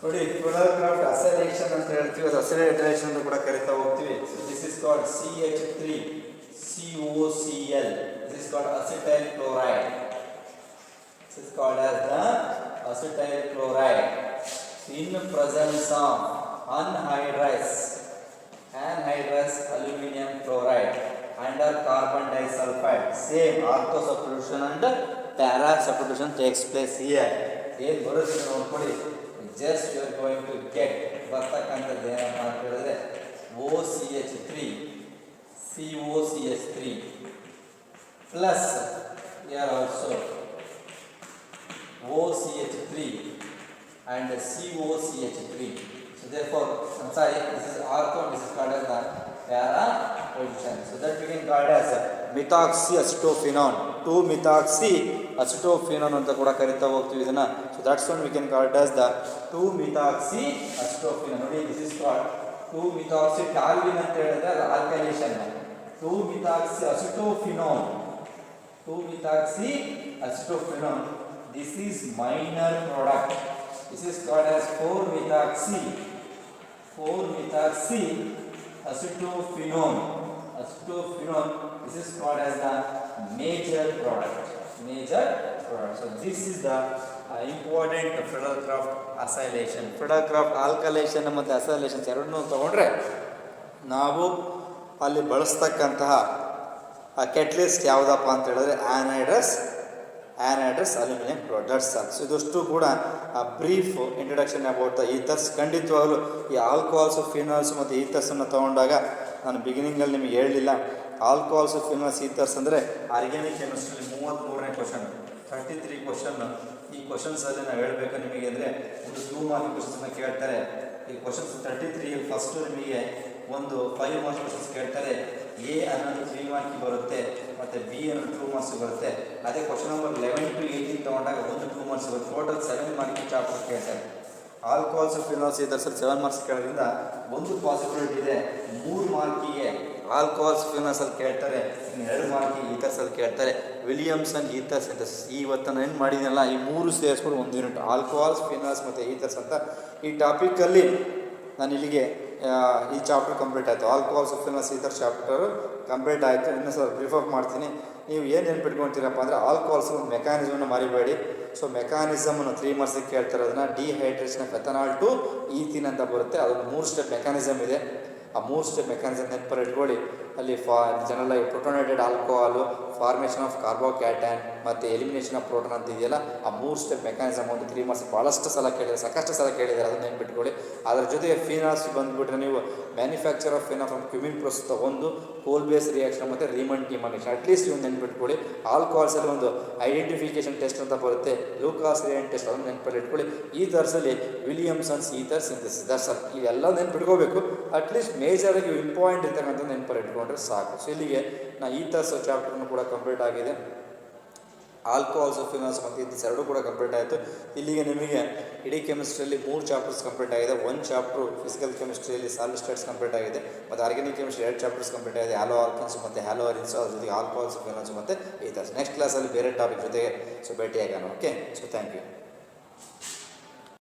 ನೋಡಿ, ಫ್ರೀಡಲ್ ಕ್ರಾಫ್ಟ್ ಅಸೈಲೇಷನ್ ಅಂತ ಹೇಳ್ತೀವಿ, ಅದು acylation ಅಂತ ಕೂಡ ಕರಿತಾ ಹೋಗ್ತೀವಿ. This is called CH3COCl. This is called acetyl chloride. This is called as the acetyl chloride in presence of anhydrous aluminum chloride under carbon disulfide. Same ortho substitution and para substitution takes place here. ಏನು ಬರುತ್ತೆ ನೋಡ್ಕೊಳ್ಳಿ, just you are going to get ಬರ್ತಕ್ಕಂಥದ್ದು ಏನಪ್ಪ ಅಂತ ಹೇಳಿದ್ರೆ OCH3 COCH3 plus here also OCH3 and COCH3. So therefore, I'm sorry, this is ortho and this is called as the para position. So that we can call it as methoxyacetophenone. 2-methoxyacetophenone ಅಂತ ಕೂಡ ಕರಿತಾ ಹೋಗ್ತೀವಿ ಇದನ್ನ. So that's when we can call it as the 2-methoxyacetophenone. ನೋಡಿ this is called 2-methoxy toluene ಅಂತ ಹೇಳಿದ್ರೆ ಅದು alkylation. 2-methoxyacetophenone. This is minor product. This is called as 4-methoxyacetophenone. This is called as the major product. So this is the important Friedel Crafts acylation. Friedel Crafts alkylation ಮತ್ತು acylations ಎರಡನ್ನೂ ತಗೊಂಡ್ರೆ ನಾವು ಅಲ್ಲಿ ಬಳಸ್ತಕ್ಕಂತಹ catalyst ಯಾವುದಪ್ಪ ಅಂತ ಹೇಳಿದ್ರೆ anhydrous aluminium chloride. That's all. So ಇದಷ್ಟು ಕೂಡ brief introduction about the ethers. ಖಂಡಿತವಾಗಲೂ ಈ ಆಲ್ಕೋಹಾಲ್ಸು ಫಿನಾಲ್ಸ್ ಮತ್ತು ಈಥರ್ಸನ್ನು ತೊಗೊಂಡಾಗ ನಾನು ಬಿಗಿನಿಂಗಲ್ಲಿ ನಿಮಗೆ ಹೇಳಲಿಲ್ಲ, ಆಲ್ಕೋಹಾಲ್ಸು ಫಿನಾಲ್ಸ್ ಈಥರ್ಸ್ ಅಂದರೆ ಆರ್ಗ್ಯಾನಿಕ್ ಕೆಮಿಸ್ಟ್ರಿಲಿ 33ನೇ ಕ್ವಶನ್, 33 ಕ್ವಶನ್. ಈ ಕ್ವಶನ್ಸಲ್ಲಿ ನಾವು ಹೇಳಬೇಕು ನಿಮಗೆ ಅಂದರೆ ಒಂದು 2 ಮಾರ್ಕ್ ಕ್ವಶನ್ಸನ್ನು ಕೇಳ್ತಾರೆ. ಈ ಕ್ವಶನ್ಸ್ 33 ಫಸ್ಟು ನಿಮಗೆ ಒಂದು 5 ಮಾರ್ಕ್ಸ್ ಕ್ವಶನ್ಸ್ ಕೇಳ್ತಾರೆ. ಎ ಅನ್ನೋದು 3 ಮಾರ್ಕಿಗೆ ಬರುತ್ತೆ, ಮತ್ತು ಬಿ ಏನು 2 ಮಾರ್ಕ್ಸ್ ಬರುತ್ತೆ. ಅದೇ ಕ್ವಶನ್ ನಂಬರ್ 11 to 18 ತೊಗೊಂಡಾಗ ಒಂದು 2 ಮಾರ್ಕ್ಸ್ ಬರುತ್ತೆ. ಟೋಟಲ್ 7 ಮಾರ್ಕ್ಸ್ ಚಾಪ್ಟರ್ ಕೇಳ್ತಾರೆ. ಆಲ್ಕೋಹಾಲ್ಸ್ ಫಿನಾಲ್ಸ್ ಇದರಲ್ಲಿ 7 ಮಾರ್ಕ್ಸ್ ಕೇಳೋದ್ರಿಂದ ಒಂದು ಪಾಸಿಬಿಲಿಟಿ ಇದೆ 3 ಮಾರ್ಕಿಗೆ ಆಲ್ಕೋಹಾಲ್ಸ್ ಫಿನಾಲ್ಸಲ್ಲಿ ಕೇಳ್ತಾರೆ, ಇನ್ನು 2 ಮಾರ್ಕಿಗೆ ಈಥರ್ಸಲ್ಲಿ ಕೇಳ್ತಾರೆ. ವಿಲಿಯಮ್ಸನ್ ಈಥರ್ ಸಿಂಥಸಿಸ್ ಇವತ್ತು ನಾನು ಏನು ಮಾಡಿದ್ದೀನಲ್ಲ ಈ 3 ಸೇರಿಸ್ಕೊಂಡು 1 ಯೂನಿಟ್ ಆಲ್ಕೋಹಾಲ್ಸ್ ಫಿನಾಲ್ಸ್ ಮತ್ತು ಈಥರ್ಸ್ ಅಂತ ಈ ಟಾಪಿಕಲ್ಲಿ ನಾನು ಇಲ್ಲಿಗೆ ಈ ಚಾಪ್ಟರ್ ಕಂಪ್ಲೀಟ್ ಆಯಿತು. Alcohols phenols ether chapter complete ಆಯಿತು. ಇನ್ನೂ ಸ್ವಲ್ಪ ಬ್ರೀಫ್ ಮಾಡ್ತೀನಿ. ನೀವು ಏನು ನೆನ್ಪಿಟ್ಕೊಳ್ತೀರಪ್ಪ ಅಂದರೆ ಆಲ್ಕೋಹಾಲ್ಸ್ ಒಂದು ಮೆಕ್ಯಾನಿಸಮನ್ನು ಮರಿಬೇಡಿ. ಸೊ ಮೆಕ್ಯಾನಿಸಮನ್ನು 3 ಮಾರ್ಕ್ಸಿಗೆ ಕೇಳ್ತಾರೆ. ಅದನ್ನು ಡಿಹೈಡ್ರೇಷನ್ ಆಫ್ ಎಥನಾಲ್ ಟು ಈಥಿನ್ ಅಂತ ಬರುತ್ತೆ. ಅದೊಂದು 3 ಸ್ಟೆಪ್ ಮೆಕ್ಯಾನಿಸಮ್ ಇದೆ. ಆ 3 ಸ್ಟೆಪ್ ಮೆಕ್ಯಾನಿಸಮ್ ನೆನಪಲ್ಲಿ ಇಟ್ಕೊಳ್ಳಿ. ಅಲ್ಲಿ general ಪ್ರೊಟೋನೇಟೆಡ್ alcohol, formation of carbocation ಮತ್ತು ಎಲಿಮಿನೇಷನ್ ಆಫ್ ಪ್ರೋಟೋನ್ ಅಂತ ಇದೆಯಲ್ಲ, ಆ 3 ಸ್ಟೆಪ್ ಮೆಕ್ಯಾನಿಸಮ್ ಒಂದು 3 ಮಾರ್ಕ್ಸ್ ಭಾಳಷ್ಟು ಸಲ ಕೇಳಿದ್ದಾರೆ, ಸಾಕಷ್ಟು ಸಲ ಕೇಳಿದ್ದಾರೆ. ಅದನ್ನು ನೆನ್ಪಿಟ್ಕೊಳ್ಳಿ. ಅದರ ಜೊತೆಗೆ ಫಿನಾಲ್ಸ್ ಬಂದುಬಿಟ್ರೆ ನೀವು manufacture of phenol from cumin process ಒಂದು ಕೋಲ್ ಬೇಸ್ ರಿಯಾಕ್ಷನ್ ಮತ್ತು ರೀಮನ್ ಡಿಮಾನೇಷನ್ ಅಟ್ಲೀಸ್ಟ್ ಇವ್ನು ನೆನ್ಪಿಟ್ಕೊಳ್ಳಿ. ಆಲ್ಕೋಹಾಲ್ಸಲ್ಲಿ ಒಂದು ಐಡೆಂಟಿಫಿಕೇಷನ್ ಟೆಸ್ಟ್ ಅಂತ ಬರುತ್ತೆ, ಲೂಕಾಸ್ ರೇನ್ ಟೆಸ್ಟ್, ಅದನ್ನು ನೆನಪಲ್ಲಿ ಇಟ್ಕೊಳ್ಳಿ. ಈ ದರ್ಸಲ್ಲಿ ವಿಲಿಯಮ್ಸನ್ಸ್ ಈಥರ್ ಸಿಂಥಸಿಸ್ ದರ್ಸಲ್ಲಿ ಇವೆಲ್ಲ ನೆನ್ಪಿಟ್ಕೋಬೇಕು. ಅಟ್ಲೀಸ್ಟ್ ಮೇಜರಾಗಿ ಇಂಪಾರ್ಟೆಂಟ್ ಇರ್ತಕ್ಕಂಥ ನೆನಪಲ್ಲಿ ಇಟ್ಕೊಂಡ್ರೆ ಸಾಕು. ಸೊ ಇಲ್ಲಿಗೆ ನಾ ಈಥರ್ಸ್ ಚಾಪ್ಟರ್ನು ಕೂಡ ಕಂಪ್ಲೀಟ್ ಆಗಿದೆ. ಆಲ್ಕೋಹಾಲ್ಸ್ ಫಿನಾಲ್ಸ್ ಮತ್ತು ಈಥರ್ಸ್ ಎರಡೂ ಕೂಡ ಕಂಪ್ಲೀಟ್ ಆಯಿತು. ಇಲ್ಲಿಗೆ ನಿಮಗೆ ಇಡೀ ಕೆಮಿಸ್ಟ್ರಿಯಲ್ಲಿ 3 ಚಾಪ್ಟರ್ಸ್ ಕಂಪ್ಲೀಟ್ ಆಗಿದೆ. 1 ಚಾಪ್ಟರ್ ಫಿಸಿಕಲ್ ಕೆಮಿಸ್ಟ್ರಿಯಲ್ಲಿ ಸಾಲಿಡ್ ಸ್ಟೇಟ್ಸ್ ಕಂಪ್ಲೀಟ್ ಆಗಿದೆ. ಮತ್ತು ಆರ್ಗ್ಯಾನಿಕ್ ಕೆಮಿಸ್ಟ್ರಿ 2 ಚಾಪ್ಟರ್ಸ್ ಕಂಪ್ಲೀಟ್ ಆಗಿದೆ, ಹ್ಯಾಲೋ ಆಲ್ಕಿನ್ಸ್ ಮತ್ತು ಹ್ಯಾಲೋ ಅರಿನ್ಸ್, ಅದ್ರ ಜೊತೆಗೆ ಆಲ್ಕೋಹಾಲ್ಸ್ ಫಿನಾಲ್ಸ್ ಮತ್ತು ಈಥರ್ಸ್. ನೆಕ್ಸ್ಟ್ ಕ್ಲಾಸಲ್ಲಿ ಬೇರೆ ಟಾಪಿಕ್ ಜೊತೆಗೆ ಭೇಟಿಯಾಗೋಣ. Okay, so thank you.